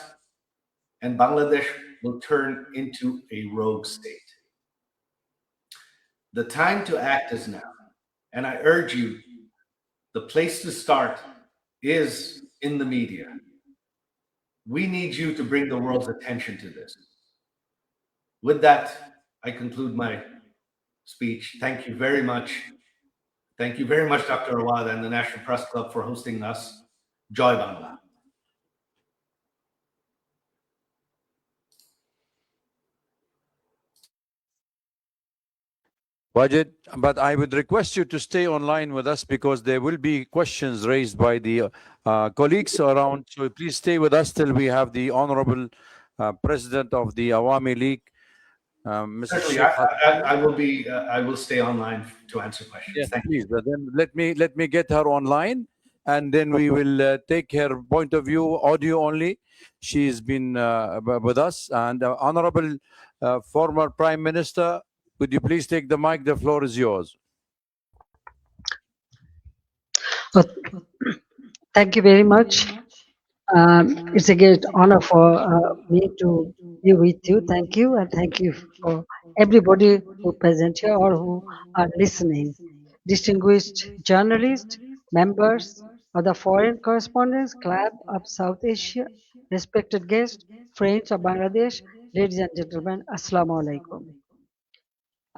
and Bangladesh will turn into a rogue state. The time to act is now. And I urge you, the place to start is in the media. We need you to bring the world's attention to this. With that, I conclude my speech. Thank you very much. Thank you very much, Dr. Awad and the National Press Club for hosting us. Joy Bangla.
Wajid, but I would request you to stay online with us because there will be questions raised by the colleagues around. So please stay with us till we have the Honorable President of the Awami League, Mr.
Certainly,
Sheikh.
I will stay online to answer questions.
Yes,
Thank
please. Then let me get her online, and then we will take her point of view, audio only. She's been with us, and Honorable former Prime Minister, could you please take the mic? The floor is yours.
Thank you very much. It's a great honor for me to be with you. Thank you, and thank you for everybody who present here or who are listening. Distinguished journalists, members of the Foreign Correspondents Club of South Asia, respected guests, friends of Bangladesh, ladies and gentlemen, Assalamu alaikum.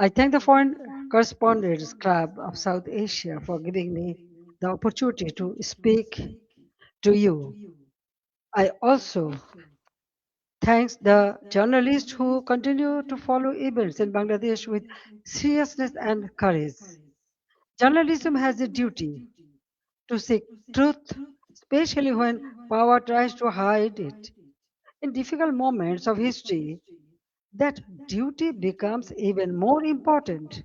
I thank the Foreign Correspondents Club of South Asia for giving me the opportunity to speak to you. I also thank the journalists who continue to follow events in Bangladesh with seriousness and courage. Journalism has a duty to seek truth, especially when power tries to hide it. In difficult moments of history, that duty becomes even more important.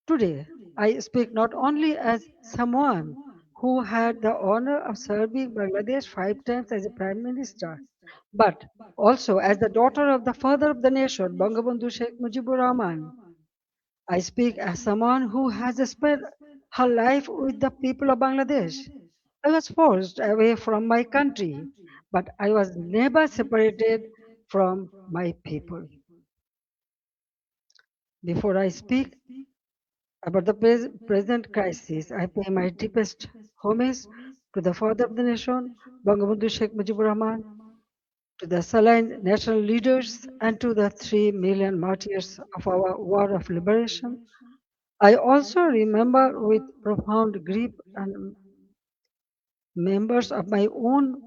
Today, I speak not only as someone who had the honor of serving Bangladesh 5 times as a prime minister, but also as the daughter of the father of the nation, Bangabandhu Sheikh Mujibur Rahman. I speak as someone who has spent her life with the people of Bangladesh. I was forced away from my country, but I was never separated from my people. Before I speak about the present crisis, I pay my deepest homage to the father of the nation, Bangabandhu Sheikh Mujibur Rahman, to the Saline national leaders, and to the 3 million martyrs of our war of liberation. I also remember with profound grief and members of my own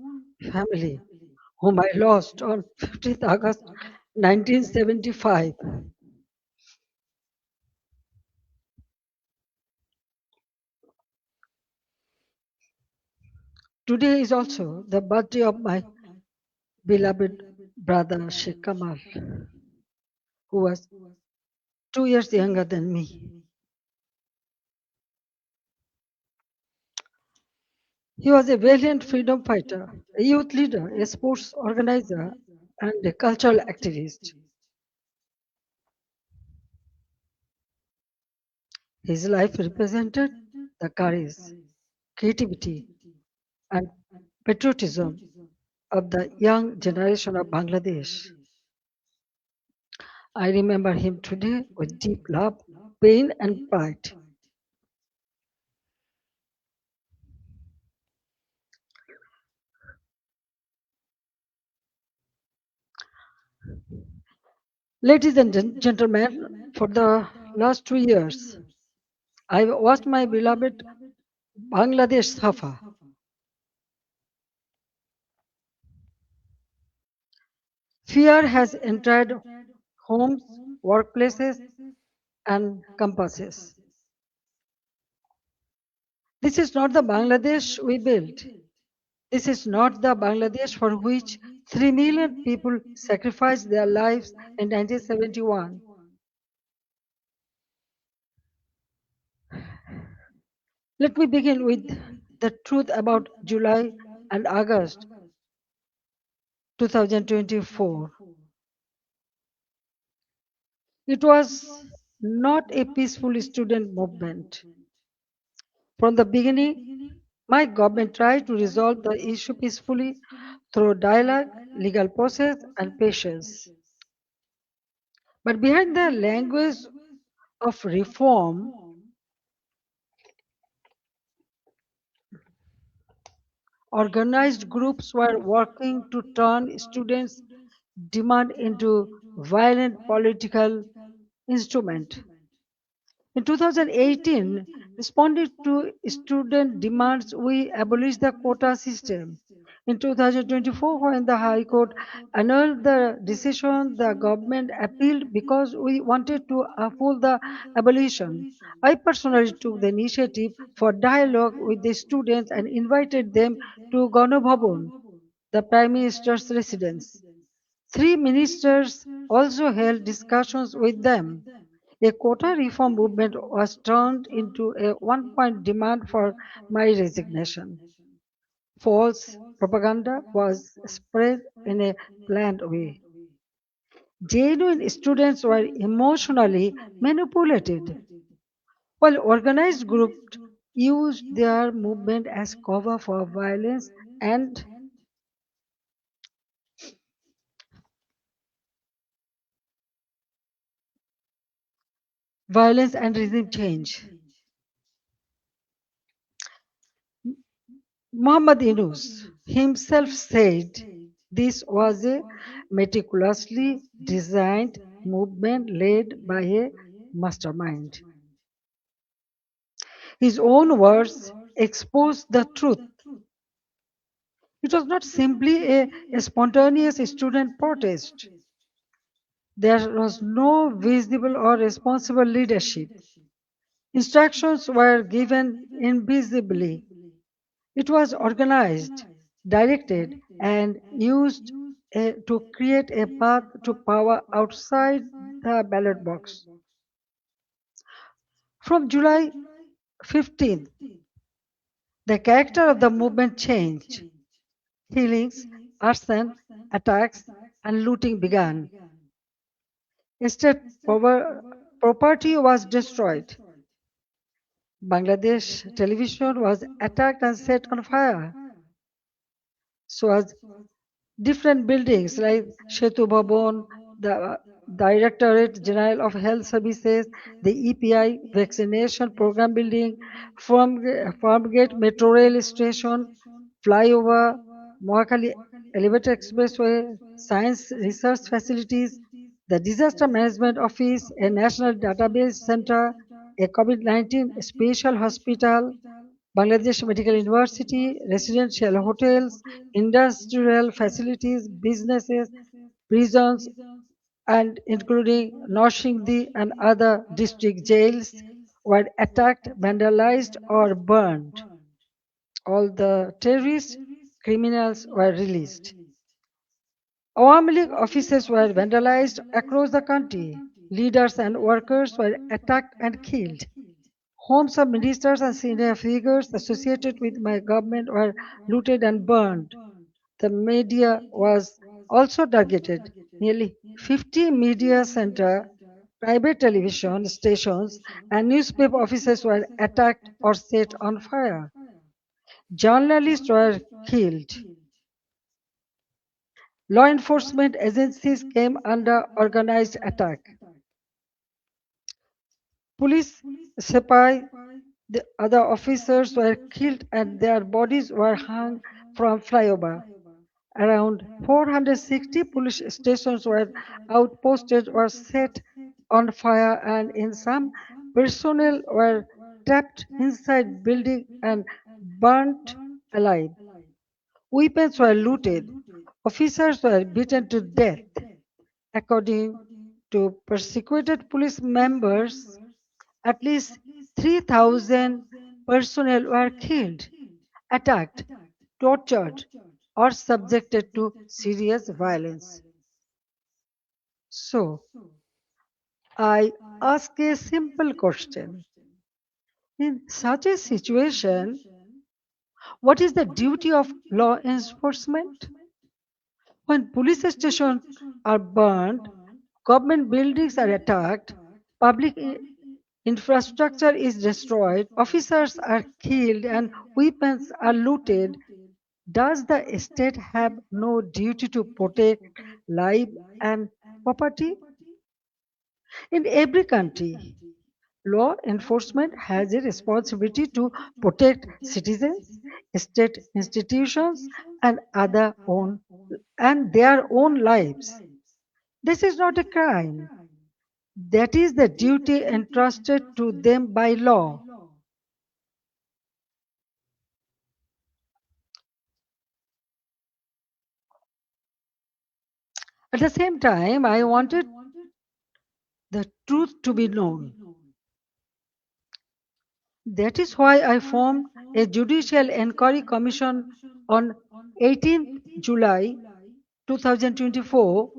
family whom I lost on 15th August 1975. Today is also the birthday of my beloved brother Sheikh Kamal, who was 2 years younger than me. He was a valiant freedom fighter, a youth leader, a sports organizer, and a cultural activist. His life represented the courage, creativity, and patriotism of the young generation of Bangladesh. I remember him today with deep love, pain, and pride. Ladies and gentlemen, for the last 2 years, I watched my beloved Bangladesh suffer. Fear has entered homes, workplaces, and campuses. This is not the Bangladesh we built. This is not the Bangladesh for which 3 million people sacrificed their lives in 1971. Let me begin with the truth about July and August 2024. It was not a peaceful student movement. From the beginning, my government tried to resolve the issue peacefully through dialogue, legal process, and patience. But behind the language of reform, organized groups were working to turn students' demand into violent political instrument. In 2018, responding to student demands, we abolished the quota system. In 2024, when the High Court annulled the decision, the government appealed because we wanted to uphold the abolition. I personally took the initiative for dialogue with the students and invited them to Ganabhavan, the Prime Minister's residence. 3 ministers also held discussions with them. A quota reform movement was turned into a one-point demand for my resignation. False propaganda was spread in a planned way. Genuine students were emotionally manipulated, while organized groups used their movement as cover for and violence and regime change. Muhammad Yunus himself said this was a meticulously designed movement led by a mastermind. His own words expose the truth. It was not simply a spontaneous student protest. There was no visible or responsible leadership. Instructions were given invisibly. It was organized, directed, and used to create a path to power outside the ballot box. From July 15th, the character of the movement changed. Killings, arson, attacks, and looting began. State property was destroyed. Bangladesh television was attacked and set on fire. So was different buildings like Shetu Bhavan, the Directorate General of Health Services, the EPI vaccination program building, Farmgate Metro Rail Station, flyover, Mohakali Elevator Expressway, science research facilities, the Disaster Management Office, a national database center, a COVID-19 special hospital, Bangladesh Medical University, residential hotels, industrial facilities, businesses, prisons, and including Noshingdi and other district jails were attacked, vandalized, or burned. All the terrorists, criminals were released. Awami League offices were vandalized across the country. Leaders and workers were attacked and killed. Homes of ministers and senior figures associated with my government were looted and burned. The media was also targeted. Nearly 50 media center, private television stations, and newspaper offices were attacked or set on fire. Journalists were killed. Law enforcement agencies came under organized attack. Police, Sepai, the other officers were killed and their bodies were hung from flyover. Around 460 police stations were outposted or set on fire, and in some, personnel were trapped inside buildings and burnt alive. Weapons were looted. Officers were beaten to death. According to persecuted police members, at least 3,000 personnel were killed, attacked, tortured, or subjected to serious violence. So, I ask a simple question. In such a situation, what is the duty of law enforcement? When police stations are burned, government buildings are attacked, public infrastructure is destroyed, officers are killed, and weapons are looted, does the state have no duty to protect life and property? In every country, law enforcement has a responsibility to protect citizens, state institutions, and their own lives. This is not a crime. That is the duty entrusted to them by law. At the same time, I wanted the truth to be known. That is why I formed a Judicial Inquiry Commission on 18th July 2024.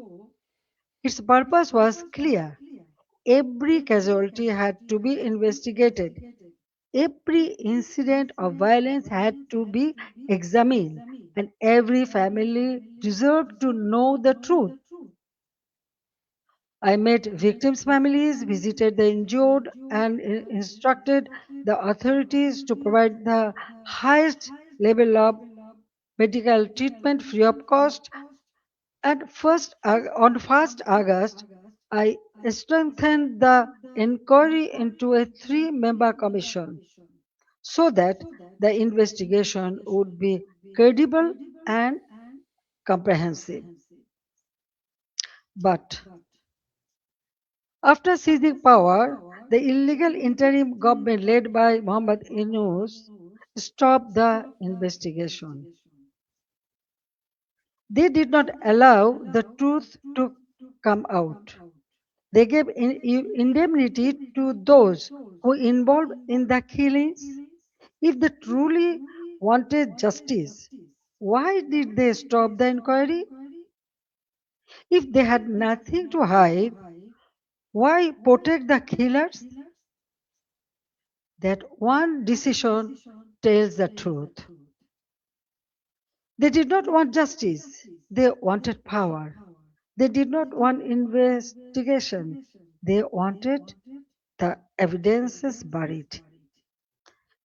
Its purpose was clear. Every casualty had to be investigated. Every incident of violence had to be examined, and every family deserved to know the truth. I met victims' families, visited the injured, and instructed the authorities to provide the highest level of medical treatment free of cost. And on 1st August, I strengthened the inquiry into a three-member commission so that the investigation would be credible and comprehensive. But after seizing power, the illegal interim government led by Muhammad Yunus stopped the investigation. They did not allow the truth to come out. They gave indemnity to those who involved in the killings. If they truly wanted justice, why did they stop the inquiry? If they had nothing to hide, why protect the killers? That one decision tells the truth. They did not want justice, they wanted power. They did not want investigation, they wanted the evidences buried.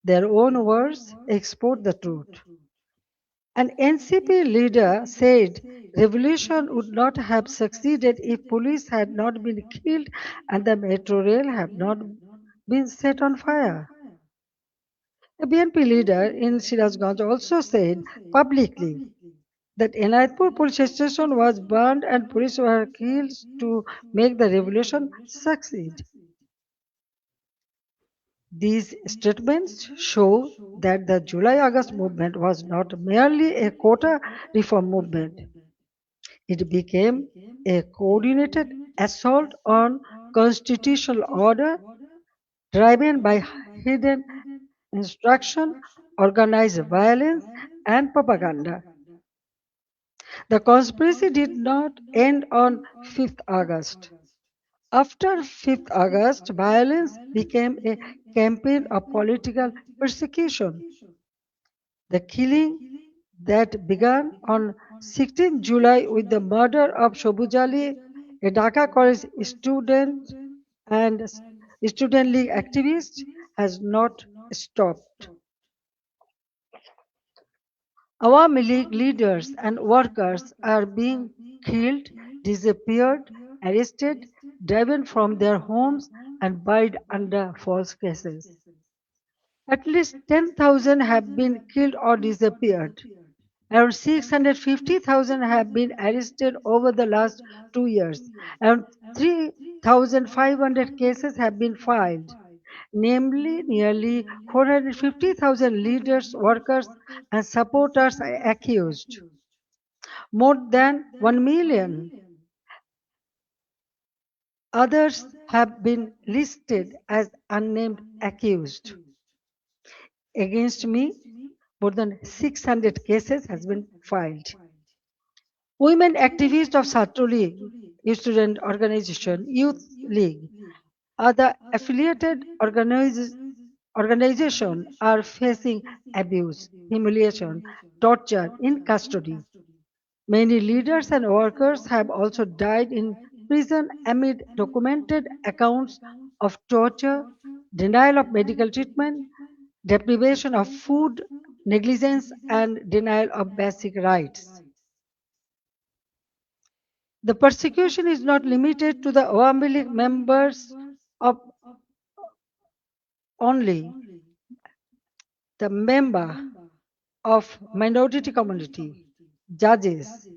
Their own words export the truth. An NCP leader said revolution would not have succeeded if police had not been killed and the metro rail had not been set on fire. A BNP leader in Sirajganj also said publicly that Enayatpur police station was burned and police were killed to make the revolution succeed. These statements show that the July-August movement was not merely a quota reform movement. It became a coordinated assault on constitutional order driven by hidden instruction, organized violence, and propaganda. The conspiracy did not end on 5th August. After 5th August, violence became a campaign of political persecution. The killing that began on 16 July with the murder of Shobuz Ali, a Dhaka college student and student league activist, has not stopped. Awami League leaders and workers are being killed, disappeared, arrested, driven from their homes, and buried under false cases. At least 10,000 have been killed or disappeared. Around 650,000 have been arrested over the last 2 years. Around 3,500 cases have been filed. Namely, nearly 450,000 leaders, workers, and supporters are accused. More than 1 million others have been listed as unnamed accused. Against me, more than 600 cases has been filed. Women activists of Satru League, student organization, youth league, other affiliated organizations are facing abuse, humiliation, torture in custody. Many leaders and workers have also died in prison amid documented accounts of torture, denial of medical treatment, deprivation of food, negligence, and denial of basic rights. The persecution is not limited to the Awami League members of only. The member of minority community, judges,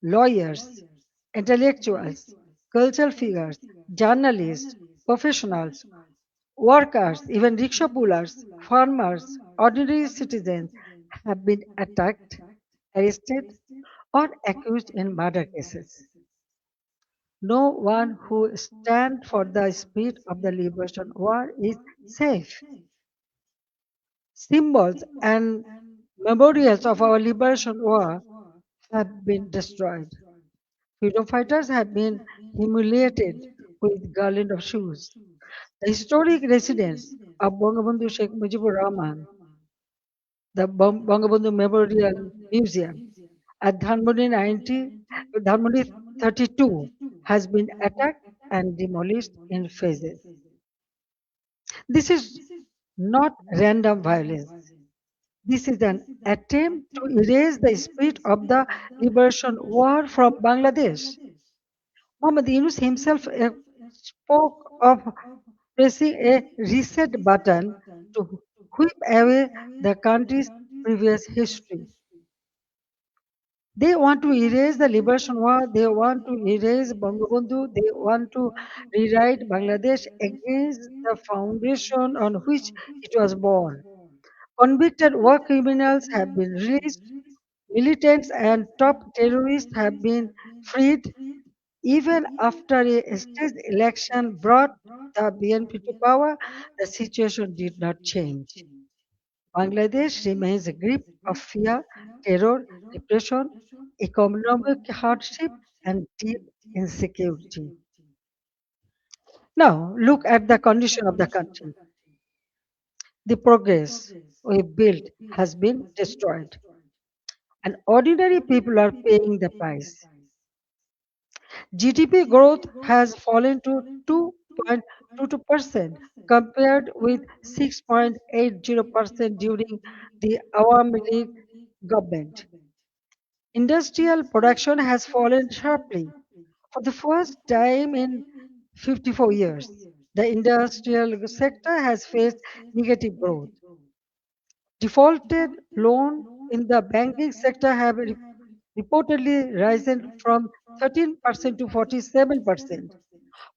lawyers, intellectuals, cultural figures, journalists, professionals, workers, even rickshaw pullers, farmers, ordinary citizens have been attacked, arrested, or accused in murder cases. No one who stands for the spirit of the liberation war is safe. Symbols and memorials of our liberation war have been destroyed. Freedom fighters have been humiliated with garland of shoes. The historic residence of Bangabandhu Sheikh Mujibur Rahman, the Bangabandhu Memorial Museum at Dhanmondi 32 has been attacked and demolished in phases. This is not random violence. This is an attempt to erase the spirit of the liberation war from Bangladesh. Muhammad Yunus himself spoke of pressing a reset button to whip away the country's previous history. They want to erase the liberation war, they want to erase Bangabandhu, they want to rewrite Bangladesh against the foundation on which it was born. Convicted war criminals have been released, militants and top terrorists have been freed. Even after a state election brought the BNP to power, the situation did not change. Bangladesh remains a grip of fear, terror, repression, economic hardship, and deep insecurity. Now, look at the condition of the country. The progress we built has been destroyed, and ordinary people are paying the price. GDP growth has fallen to 2.22% compared with 6.80% during the Awami League government. Industrial production has fallen sharply. For the first time in 54 years, the industrial sector has faced negative growth. Defaulted loan in the banking sector have reportedly risen from 13% to 47%.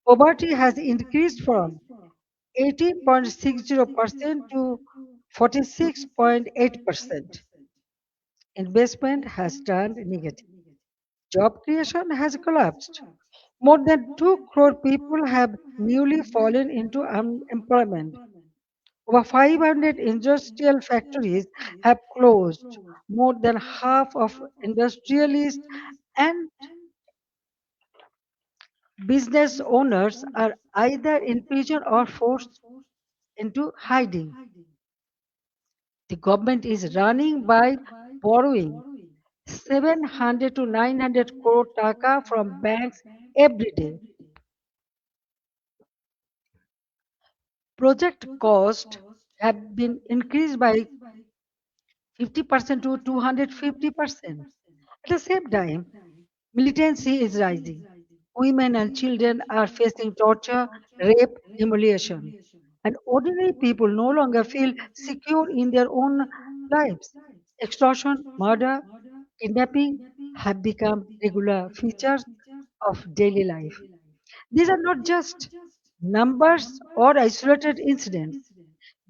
Poverty has increased from 18.60% to 46.8%. Investment has turned negative. Job creation has collapsed. More than 2 crore people have newly fallen into unemployment. Over 500 industrial factories have closed. More than half of industrialists and business owners are either in prison or forced into hiding. The government is running by borrowing 700 to 900 crore taka from banks every day. Project costs have been increased by 50% to 250%. At the same time, militancy is rising. Women and children are facing torture, rape, humiliation. And ordinary people no longer feel secure in their own lives. Extortion, murder, kidnapping have become regular features of daily life. These are not just numbers or isolated incidents.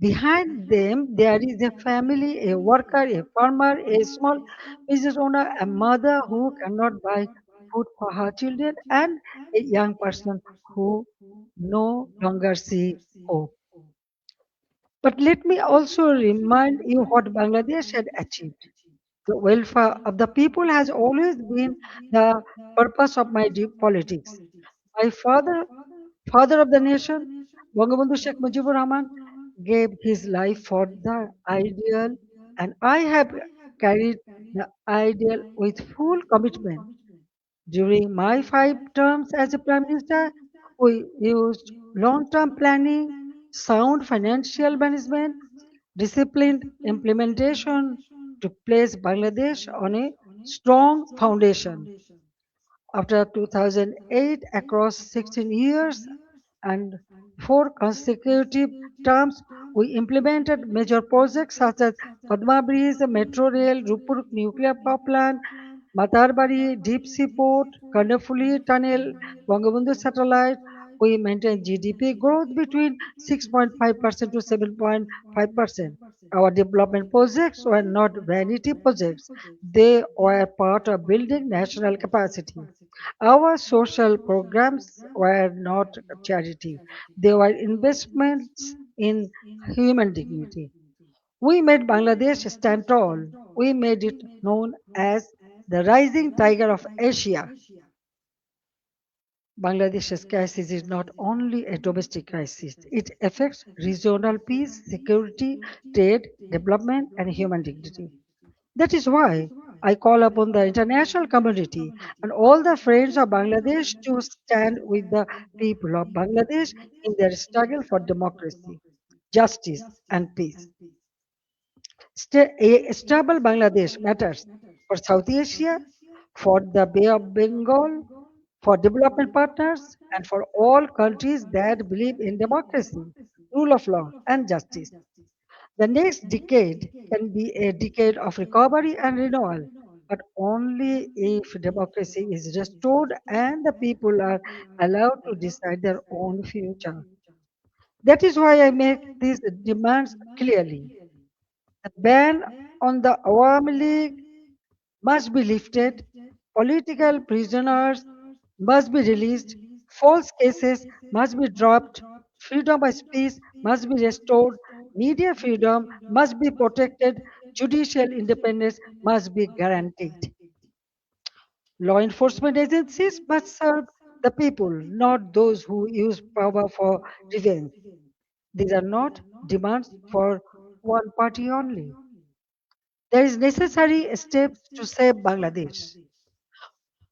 Behind them, there is a family, a worker, a farmer, a small business owner, a mother who cannot buy food for her children, and a young person who no longer see hope. But let me also remind you what Bangladesh had achieved. The welfare of the people has always been the purpose of my deep politics. My father of the nation, Bangabandhu Sheikh Mujibur Rahman, gave his life for the ideal, and I have carried the ideal with full commitment. During my 5 terms as a Prime Minister, we used long term planning, sound financial management, disciplined implementation to place Bangladesh on a strong foundation. After 2008, across 16 years and 4 consecutive terms, we implemented major projects such as Padma Bridge, Metro Rail, Rupur Nuclear Power Plant, Matarbari Deep Sea Port, Kandapuli Tunnel, Bangabandhu Satellite. We maintained GDP growth between 6.5% to 7.5%. Our development projects were not vanity projects. They were part of building national capacity. Our social programs were not charity, they were investments in human dignity. We made Bangladesh stand tall. We made it known as the rising tiger of Asia. Bangladesh's crisis is not only a domestic crisis, it affects regional peace, security, trade, development, and human dignity. That is why I call upon the international community and all the friends of Bangladesh to stand with the people of Bangladesh in their struggle for democracy, justice, and peace. A stable Bangladesh matters for South Asia, for the Bay of Bengal, for development partners, and for all countries that believe in democracy, rule of law, and justice. The next decade can be a decade of recovery and renewal, but only if democracy is restored and the people are allowed to decide their own future. That is why I make these demands clearly. The ban on the Awami League must be lifted, political prisoners must be released, false cases must be dropped, freedom of speech must be restored, media freedom must be protected, judicial independence must be guaranteed. Law enforcement agencies must serve the people, not those who use power for revenge. These are not demands for one party only. There is necessary steps to save Bangladesh.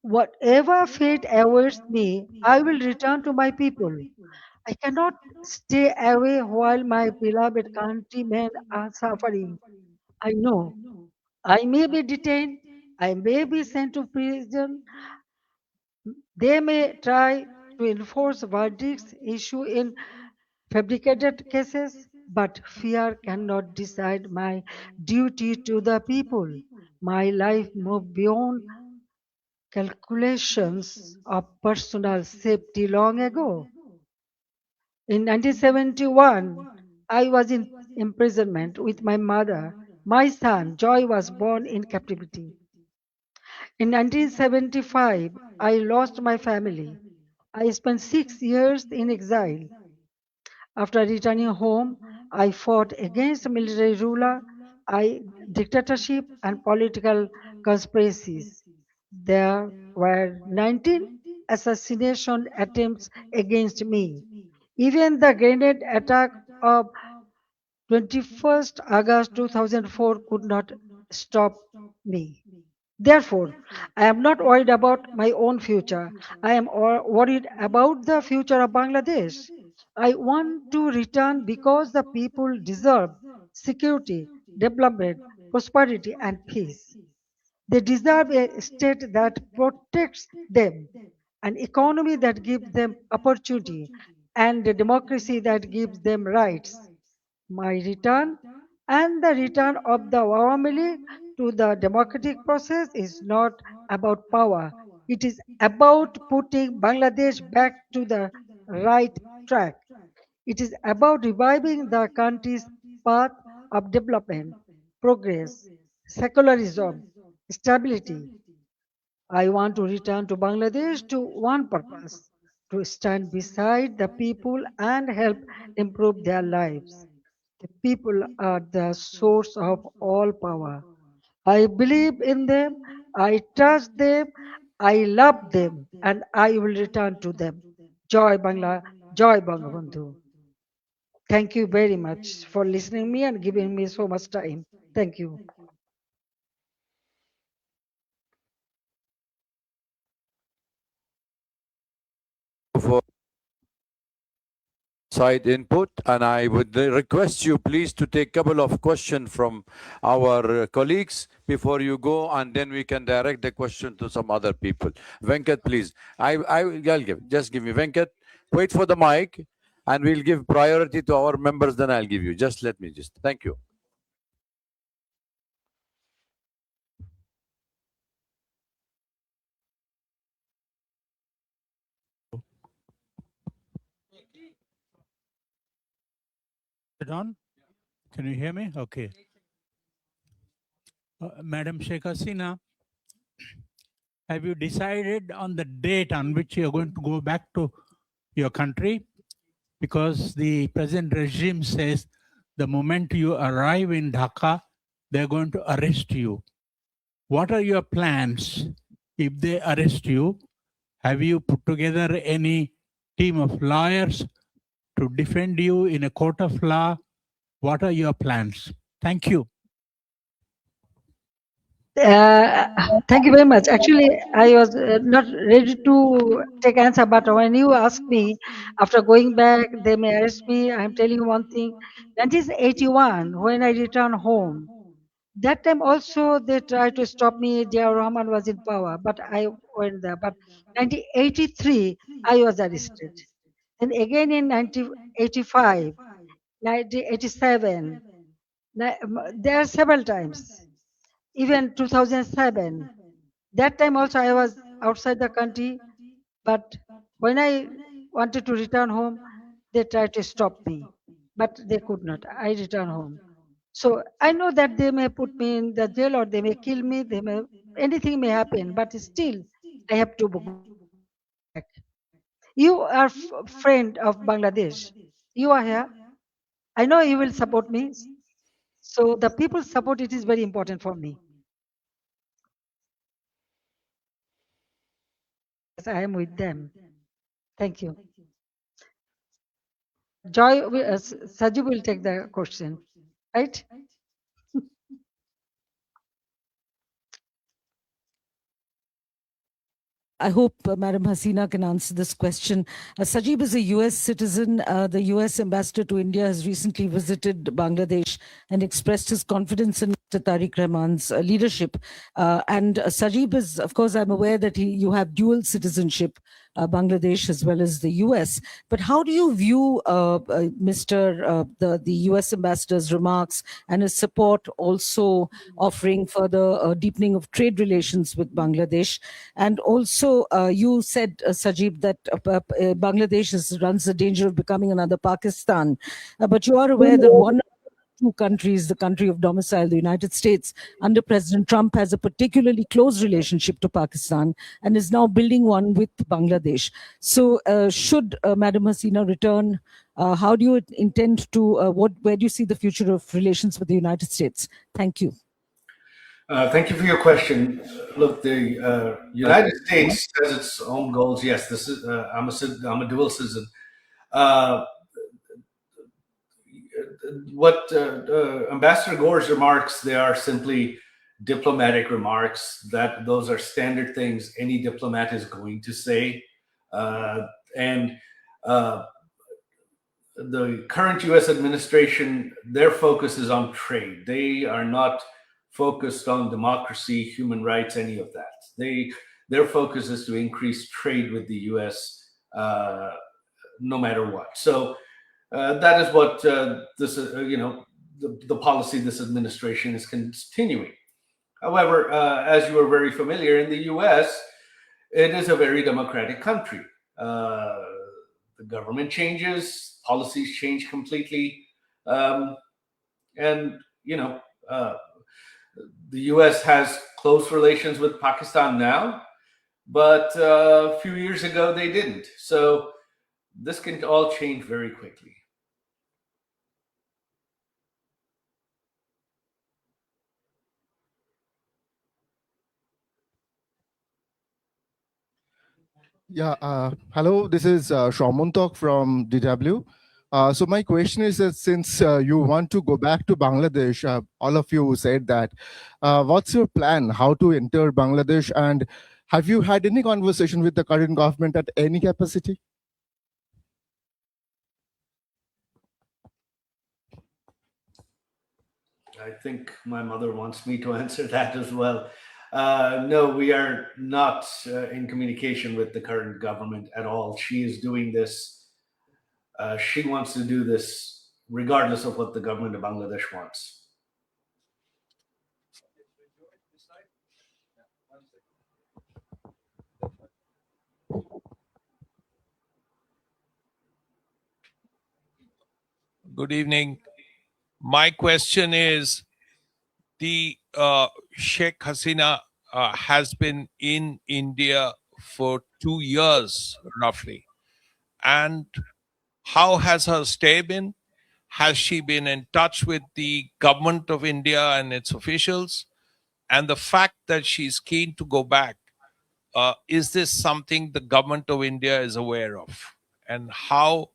Whatever fate awaits me, I will return to my people. I cannot stay away while my beloved countrymen are suffering. I know I may be detained, I may be sent to prison, they may try to enforce verdicts issued in fabricated cases, but fear cannot decide my duty to the people. My life moved beyond calculations of personal safety long ago. In 1971, I was in imprisonment with my mother. My son, Joy, was born in captivity. In 1975, I lost my family. I spent 6 years in exile. After returning home, I fought against military ruler, dictatorship, and political conspiracies. There were 19 assassination attempts against me. Even the grenade attack of 21st August 2004 could not stop me. Therefore, I am not worried about my own future. I am worried about the future of Bangladesh. I want to return because the people deserve security, development, prosperity, and peace. They deserve a state that protects them, an economy that gives them opportunity, and a democracy that gives them rights. My return and the return of the Awami League to the democratic process is not about power. It is about putting Bangladesh back to the right track. It is about reviving the country's path of development, progress, secularism, stability. I want to return to Bangladesh to one purpose, to stand beside the people and help improve their lives. The people are the source of all power. I believe in them, I trust them, I love them, and I will return to them. Joy Bangla, Joy Bangabandhu. Thank you very much for listening me and giving me so much time. Thank you.
For side input, and I would request you please to take a couple of questions from our colleagues before you go, and then we can direct the question to some other people. Venkat, please. I'll give me Venkat. Wait for the mic, and we'll give priority to our members. Then I'll give you. Just let me thank you.
It on? Can you hear me? Okay. Madam Sheikh Hasina, have you decided on the date on which you're going to go back to your country? Because the present regime says the moment you arrive in Dhaka, they're going to arrest you. What are your plans if they arrest you? Have you put together any team of lawyers to defend you in a court of law? What are your plans? Thank you.
Thank you very much. Actually, I was not ready to take answer, but when you ask me, after going back, they may arrest me. I'm telling you one thing. 1981, when I returned home, that time also they tried to stop me. Jia Rahman was in power, but I went there. But 1983, I was arrested. And again in 1985, 1987, there are several times. Even 2007, that time also I was outside the country, but when I wanted to return home, they tried to stop me, but they could not. I returned home. So I know that they may put me in the jail or they may kill me, anything may happen, but still I have to go back. You are friend of Bangladesh. You are here. I know you will support me. So the people's support, it is very important for me. I am with them. Thank you. Joy, Sajib will take the question, right?
I hope Madam Hasina can answer this question. Sajib is a US citizen. The US ambassador to India has recently visited Bangladesh and expressed his confidence in Mr. Tariq Rahman's leadership. And Sajib is, of course, I'm aware that you have dual citizenship, Bangladesh as well as the US. But how do you view the US ambassador's remarks and his support also offering further deepening of trade relations with Bangladesh? And also, you said, Sajib, that Bangladesh runs the danger of becoming another Pakistan. But you are aware that one of the two countries, the country of domicile, the United States, under President Trump, has a particularly close relationship to Pakistan and is now building one with Bangladesh. So should Madam Hasina return, how do you intend to, where do you see the future of relations with the United States? Thank you.
Thank you for your question. Look, the United States has its own goals. Yes, this is. I'm a dual citizen. What Ambassador Gore's remarks, they are simply diplomatic remarks. Those are standard things any diplomat is going to say, and the current U.S. administration, their focus is on trade. They are not focused on democracy, human rights, any of that. Their focus is to increase trade with the U.S. No matter what. So that is what the policy this administration is continuing. However, as you are very familiar, in the U.S., it is a very democratic country. The government changes, policies change completely, and the U.S. has close relations with Pakistan now, but a few years ago they didn't. So this can all change very quickly.
Yeah, hello, this is Shaumuntok from DW. So my question is that since you want to go back to Bangladesh, all of you said that, what's your plan, how to enter Bangladesh, and have you had any conversation with the current government at any capacity?
I think my mother wants me to answer that as well. No, we are not in communication with the current government at all. She is doing this. She wants to do this regardless of what the government of Bangladesh wants.
Good evening. My question is, the Sheikh Hasina has been in India for 2 years, roughly. And how has her stay been? Has she been in touch with the government of India and its officials? And the fact that she's keen to go back, is this something the government of India is aware of? And how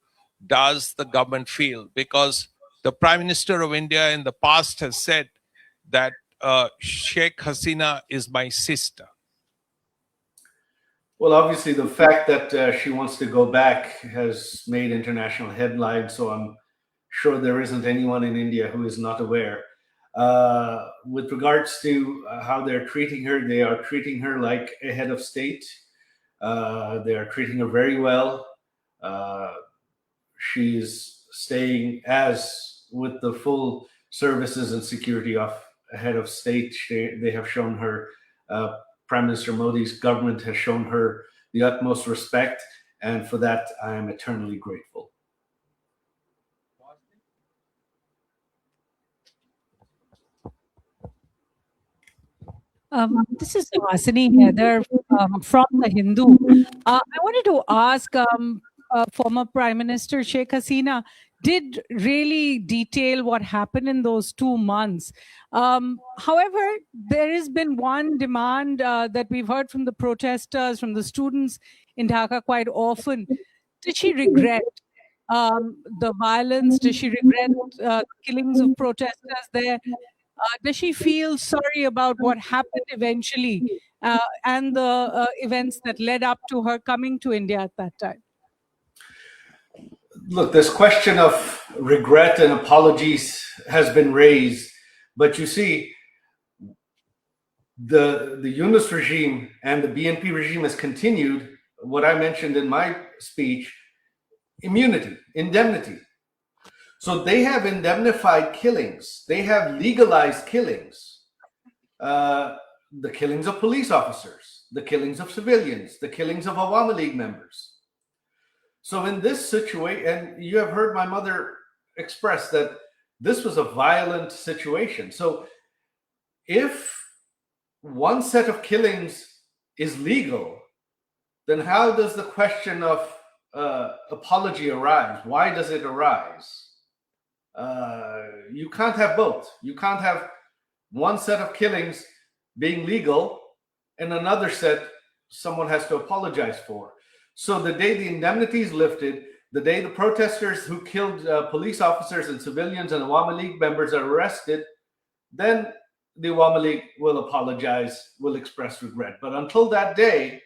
does the government feel? Because the Prime Minister of India in the past has said that Sheikh Hasina is my sister.
Well, obviously, the fact that she wants to go back has made international headlines, so I'm sure there isn't anyone in India who is not aware. With regards to how they're treating her, they are treating her like a head of state. They are treating her very well. She's staying as with the full services and security of a head of state. They have shown her, Prime Minister Modi's government has shown her the utmost respect, and for that I am eternally grateful.
This is Hasini Heather from The Hindu. I wanted to ask former Prime Minister Sheikh Hasina, did really detail what happened in those 2 months. However, there has been one demand that we've heard from the protesters, from the students in Dhaka quite often. Did she regret the violence? Does she regret killings of protesters there? Does she feel sorry about what happened eventually and the events that led up to her coming to India at that time?
Look, this question of regret and apologies has been raised, but you see, the Yunus regime and the BNP regime has continued what I mentioned in my speech: immunity, indemnity. So they have indemnified killings. They have legalized killings. The killings of police officers, the killings of civilians, the killings of Awami League members. So in this situation, and you have heard my mother express that this was a violent situation. So if one set of killings is legal, then how does the question of apology arise? Why does it arise? You can't have both. You can't have one set of killings being legal and another set someone has to apologize for. So the day the indemnity is lifted, the day the protesters who killed police officers and civilians and Awami League members are arrested, then the Awami League will apologize, will express regret. But until that day,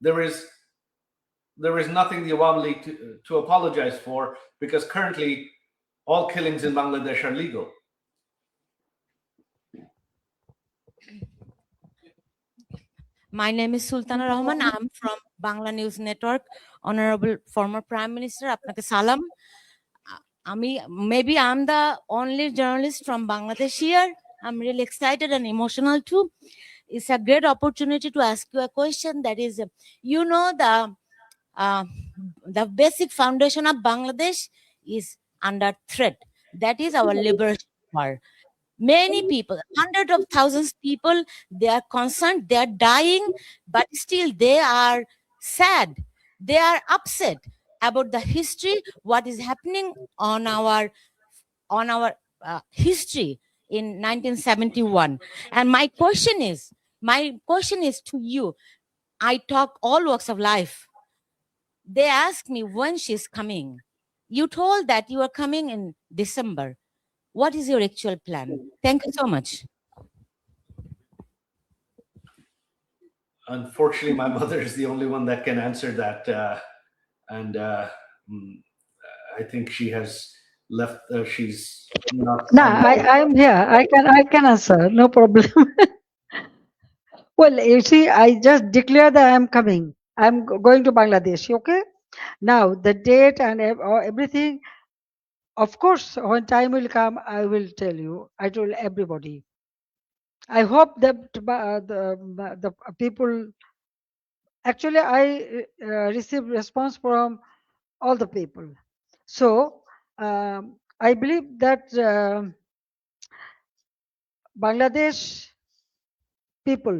there is nothing the Awami League to apologize for, because currently all killings in Bangladesh are legal.
My name is Sultana Rahman. I'm from Bangla News Network. Honorable former Prime Minister, আপনাকে সালাম. Maybe I'm the only journalist from Bangladesh here. I'm really excited and emotional too. It's a great opportunity to ask you a question. That is, you know, the basic foundation of Bangladesh is under threat. That is our liberation war. Many people, hundreds of thousands of people, they are concerned, they are dying, but still they are sad. They are upset about the history, what is happening on our history in 1971. And my question is to you. I talk all walks of life. They ask me when she's coming. You told that you are coming in December. What is your actual plan? Thank you so much.
Unfortunately, my mother is the only one that can answer that. I think she has left. She's not.
No, I'm here. I can answer. No problem. Well, you see, I just declare that I'm coming. I'm going to Bangladesh. Okay. Now the date and everything. Of course, when time will come, I will tell you. I told everybody. I hope that the people. Actually, I received response from all the people. So I believe that Bangladesh people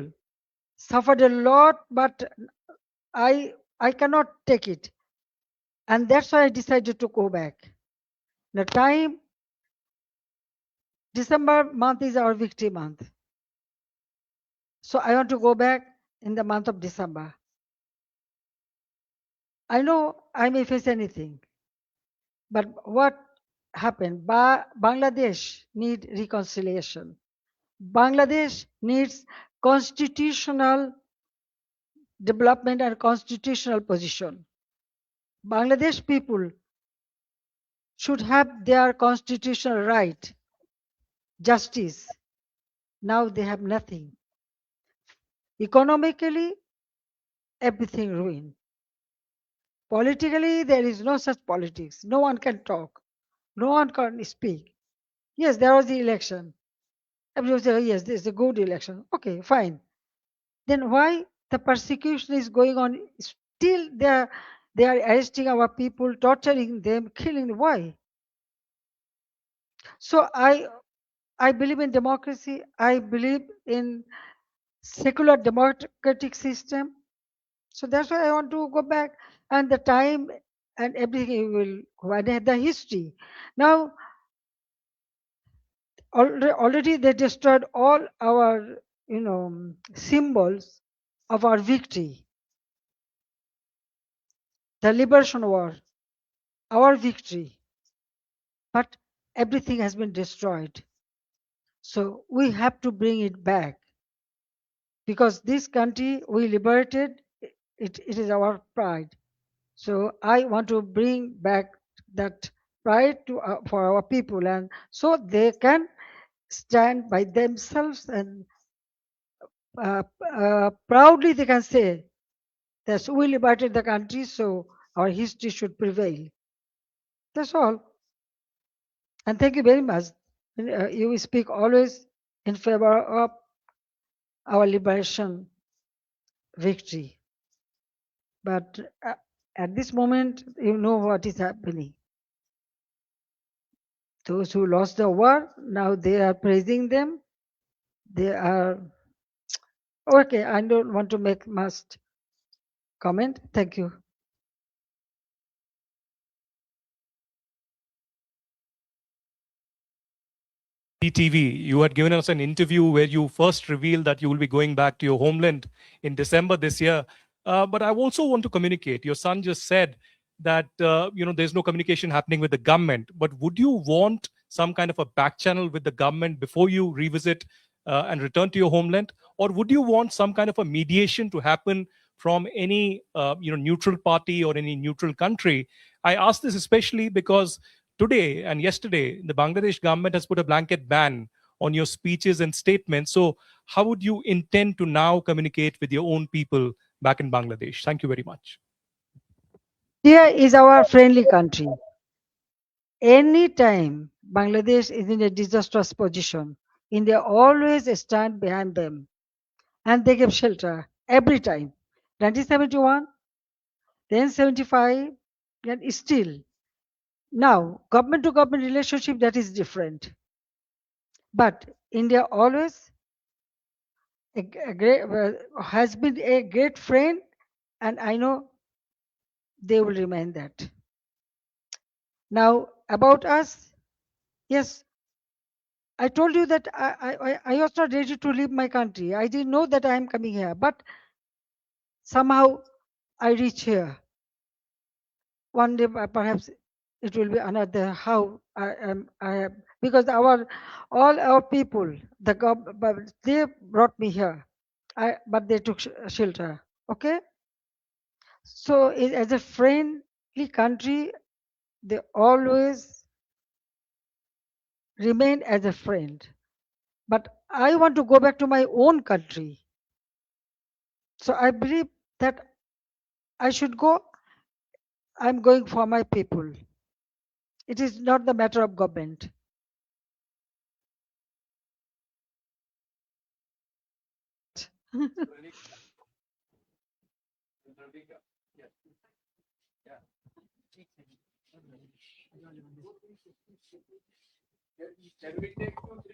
suffered a lot, but I cannot take it, and that's why I decided to go back. The time December month is our victory month, so I want to go back in the month of December. I know I may face anything, but what happened? Bangladesh need reconciliation. Bangladesh needs constitutional development and constitutional position. Bangladesh people should have their constitutional right, justice. Now they have nothing. Economically, everything ruined. Politically, there is no such politics. No one can talk. No one can speak. Yes, there was the election. Everyone said, yes, this is a good election. Okay, fine. Then why the persecution is going on? Still they are arresting our people, torturing them, killing. Why? So I believe in democracy. I believe in secular democratic system. So that's why I want to go back. And the time and everything will go. And the history. Now, already they destroyed all our, symbols of our victory. The liberation war, our victory. But everything has been destroyed. So we have to bring it back, because this country we liberated, it is our pride. So I want to bring back that pride to for our people, and so they can stand by themselves, and proudly they can say that we liberated the country, so our history should prevail. That's all. And thank you very much. You speak always in favor of our liberation victory. But at this moment, you know what is happening. Those who lost the war, now they are praising them. They are okay. I don't want to make much comment. Thank you.
TV, you had given us an interview where you first revealed that you will be going back to your homeland in December this year. But I also want to communicate. Your son just said that there's no communication happening with the government. But would you want some kind of a back channel with the government before you revisit and return to your homeland, or would you want some kind of a mediation to happen from any neutral party or any neutral country? I ask this especially because today and yesterday, the Bangladesh government has put a blanket ban on your speeches and statements. So how would you intend to now communicate with your own people back in Bangladesh? Thank you very much.
India is our friendly country. Anytime Bangladesh is in a disastrous position, India always stand behind them, and they give shelter every time. 1971, then 75, and still. Now, government to government relationship, that is different. But India always has been a great friend, and I know they will remain that. Now, about us, yes, I told you that I was not ready to leave my country. I didn't know that I am coming here, but somehow I reach here. One day, perhaps it will be another. How I am, because all our people, they brought me here. But they took shelter. Okay. So as a friendly country, they always remain as a friend. But I want to go back to my own country. So I believe that I should go. I'm going for my people. It is not the matter of government.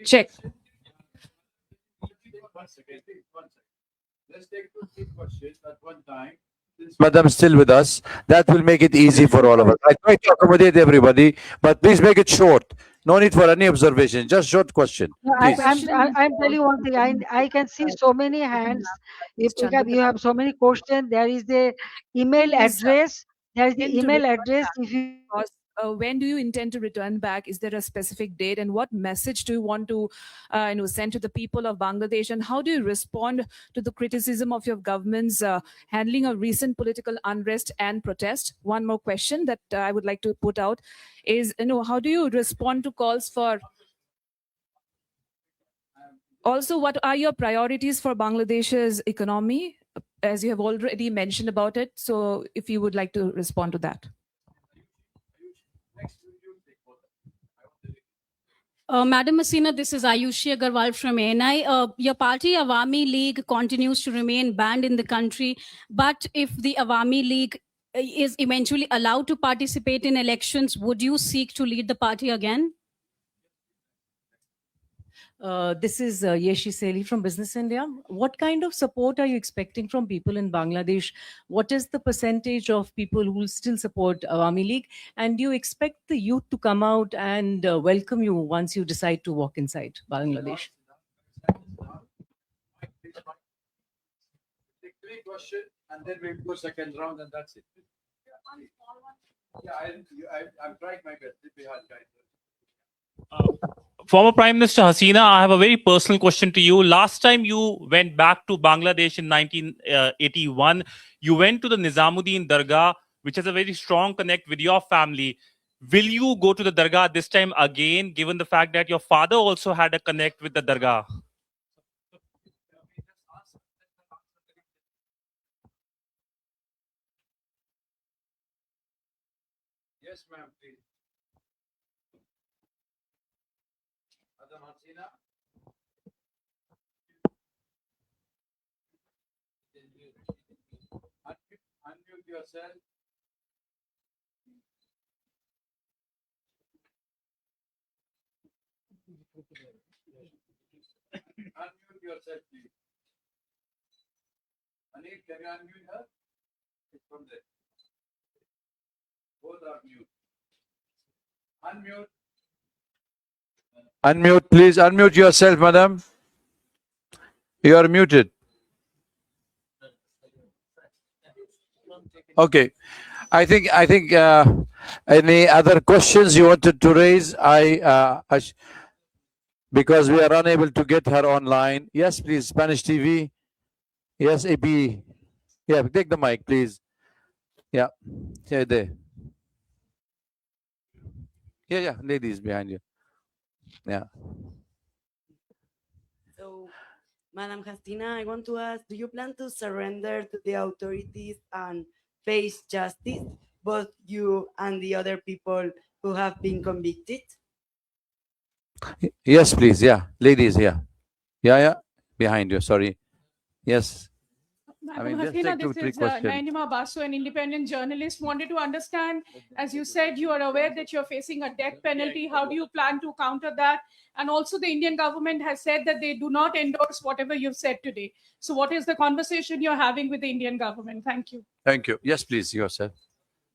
Check.
Let's take 2-3 questions at one time. Madam still with us. That will make it easy for all of us. I try to accommodate everybody, but please make it short. No need for any observation. Just short question.
No,
Please.
I'm telling you one thing. I can see so many hands. If you have so many questions, there is the email address. There is the
When to
email
return
address.
back?
If you
Because, when do you intend to return back? Is there a specific date, and what message do you want to send to the people of Bangladesh, and how do you respond to the criticism of your government's handling of recent political unrest and protest? One more question that I would like to put out is, how do you respond to calls for also, what are your priorities for Bangladesh's economy, as you have already mentioned about it? So if you would like to respond to that.
Madam Hasina, this is Ayushi Agarwal from ANI. Your party, Awami League, continues to remain banned in the country. But if the Awami League is eventually allowed to participate in elections, would you seek to lead the party again?
This is Yeshi Seli from Business India. What kind of support are you expecting from people in Bangladesh? What is the percentage of people who will still support Awami League? And do you expect the youth to come out and welcome you once you decide to walk inside Bangladesh?
Take three questions and then we'll go second round and that's it. Yeah, I'm trying my best.
Former Prime Minister Hasina, I have a very personal question to you. Last time you went back to Bangladesh in 1981, you went to the Nizamuddin Dargah, which has a very strong connect with your family. Will you go to the Dargah this time again, given the fact that your father also had a connect with the Dargah?
Yes, ma'am, please. Madam Hasina. Unmute yourself. Unmute yourself, please. Anil, can you unmute her? It's from there. Both are mute. Unmute. Unmute, please. Unmute yourself, madam. You are muted. Okay. I think any other questions you wanted to raise? Because we are unable to get her online. Yes, please. Spanish TV. Yes, AP. Yeah, take the mic, please. Yeah. Yeah, there. Yeah, ladies behind you. Yeah.
So, Madam Hasina, I want to ask, do you plan to surrender to the authorities and face justice, both you and the other people who have been convicted?
Yes, please. Yeah. Ladies, yeah. Yeah. Behind you. Sorry. Yes.
Madam
just
Hasina,
take two,
this
three
is
questions.
Nainima Basu, an independent journalist. Wanted to understand, as you said, you are aware that you're facing a death penalty. How do you plan to counter that? And also, the Indian government has said that they do not endorse whatever you've said today. So, what is the conversation you're having with the Indian government? Thank you.
Thank you. Yes, please. Yourself.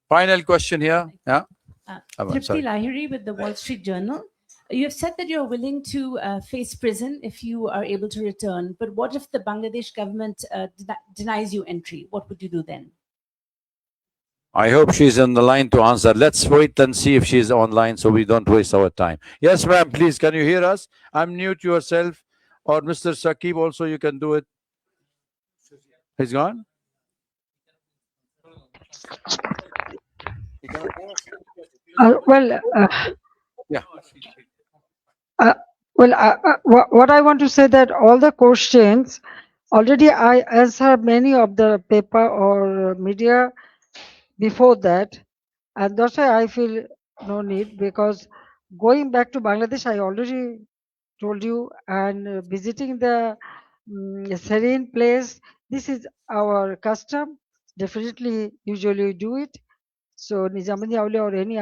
Final question here. Yeah.
Tripti
Sorry.
Lahiri with the Wall Street Journal. You have said that you're willing to face prison if you are able to return. But what if the Bangladesh government denies you entry? What would you do then?
I hope she's on the line to answer. Let's wait and see if she's online so we don't waste our time. Yes, ma'am, please. Can you hear us? Unmute yourself. Or Mr. Saqib also, you can do it. He's gone? Yeah.
What I want to say that all the questions already I answered many of the paper or media before that, and that's why I feel no need, because going back to Bangladesh I already told you, and visiting the serene place, this is our custom. Definitely, usually we do it. So Nizamani Aule or any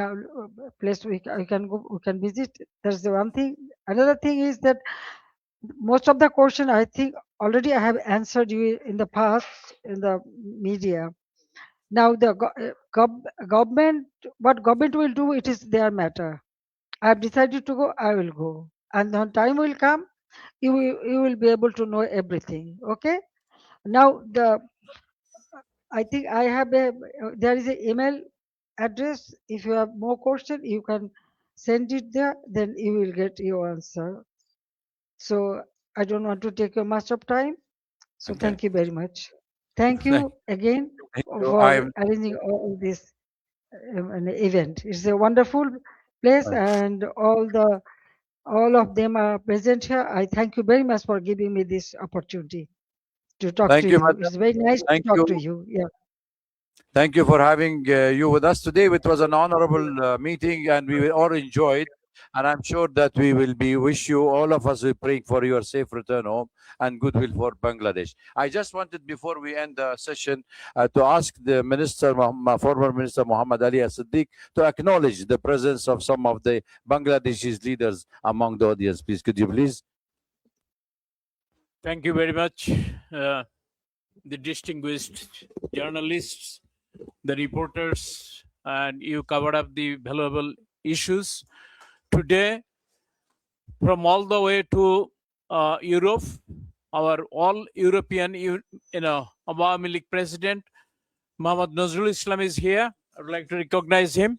place we can go, we can visit. That's the one thing. Another thing is that most of the question I think already I have answered you in the past in the media. Now the government, what government will do, it is their matter. I have decided to go, I will go, and when time will come, you will be able to know everything. Okay. Now I think I have there is an email address. If you have more question, you can send it there. Then you will get your answer. So I don't want to take much of time. So
Okay.
thank you very much. Thank you again
you.
for arranging all this an event. It's a wonderful place, and all of them are present here. I thank you very much for giving me this opportunity to talk
Thank
to
you,
you.
madam.
It's very nice
Thank
to talk to
you.
you. Yeah.
Thank you for having you with us today. It was an honorable meeting, and we all enjoyed. And I'm sure that we will wish you, all of us, praying for your safe return home and goodwill for Bangladesh. I just wanted, before we end the session, to ask the minister, former Minister Muhammad Ali As-Siddiq, to acknowledge the presence of some of the Bangladeshi leaders among the audience. Please, could you please?
Thank you very much, the distinguished journalists, the reporters, and you covered up the valuable issues. Today, from all the way to Europe, our all European, Awami League President, Muhammad Nazrul Islam is here. I would like to recognize him.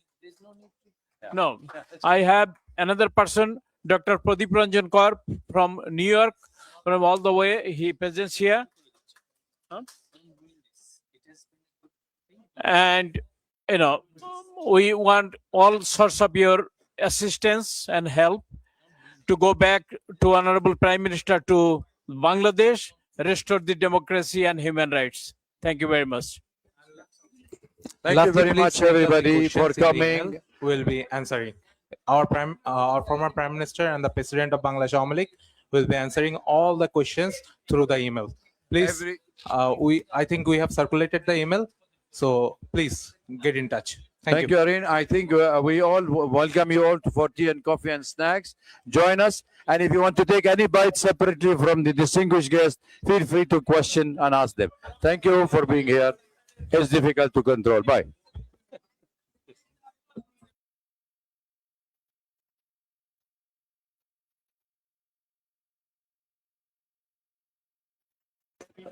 No, I have another person, Dr. Pradeep Ranjan Kaur from New York, from all the way. He presents here. Huh? And, we want all sorts of your assistance and help to go back to Honorable Prime Minister to Bangladesh, restore the democracy and human rights. Thank you very much.
Thank you very much, everybody, for coming.
We'll be answering. Our former Prime Minister and the President of Bangladesh Awami League will be answering all the questions through the email. Please, I think we have circulated the email, so please get in touch.
Thank you, Arun. I think we all welcome you all for tea and coffee and snacks. Join us. And if you want to take any bites separately from the distinguished guests, feel free to question and ask them. Thank you for being here. It's difficult to control. Bye.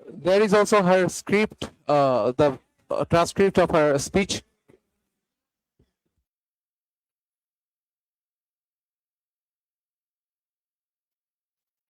There is also her script, the transcript of her speech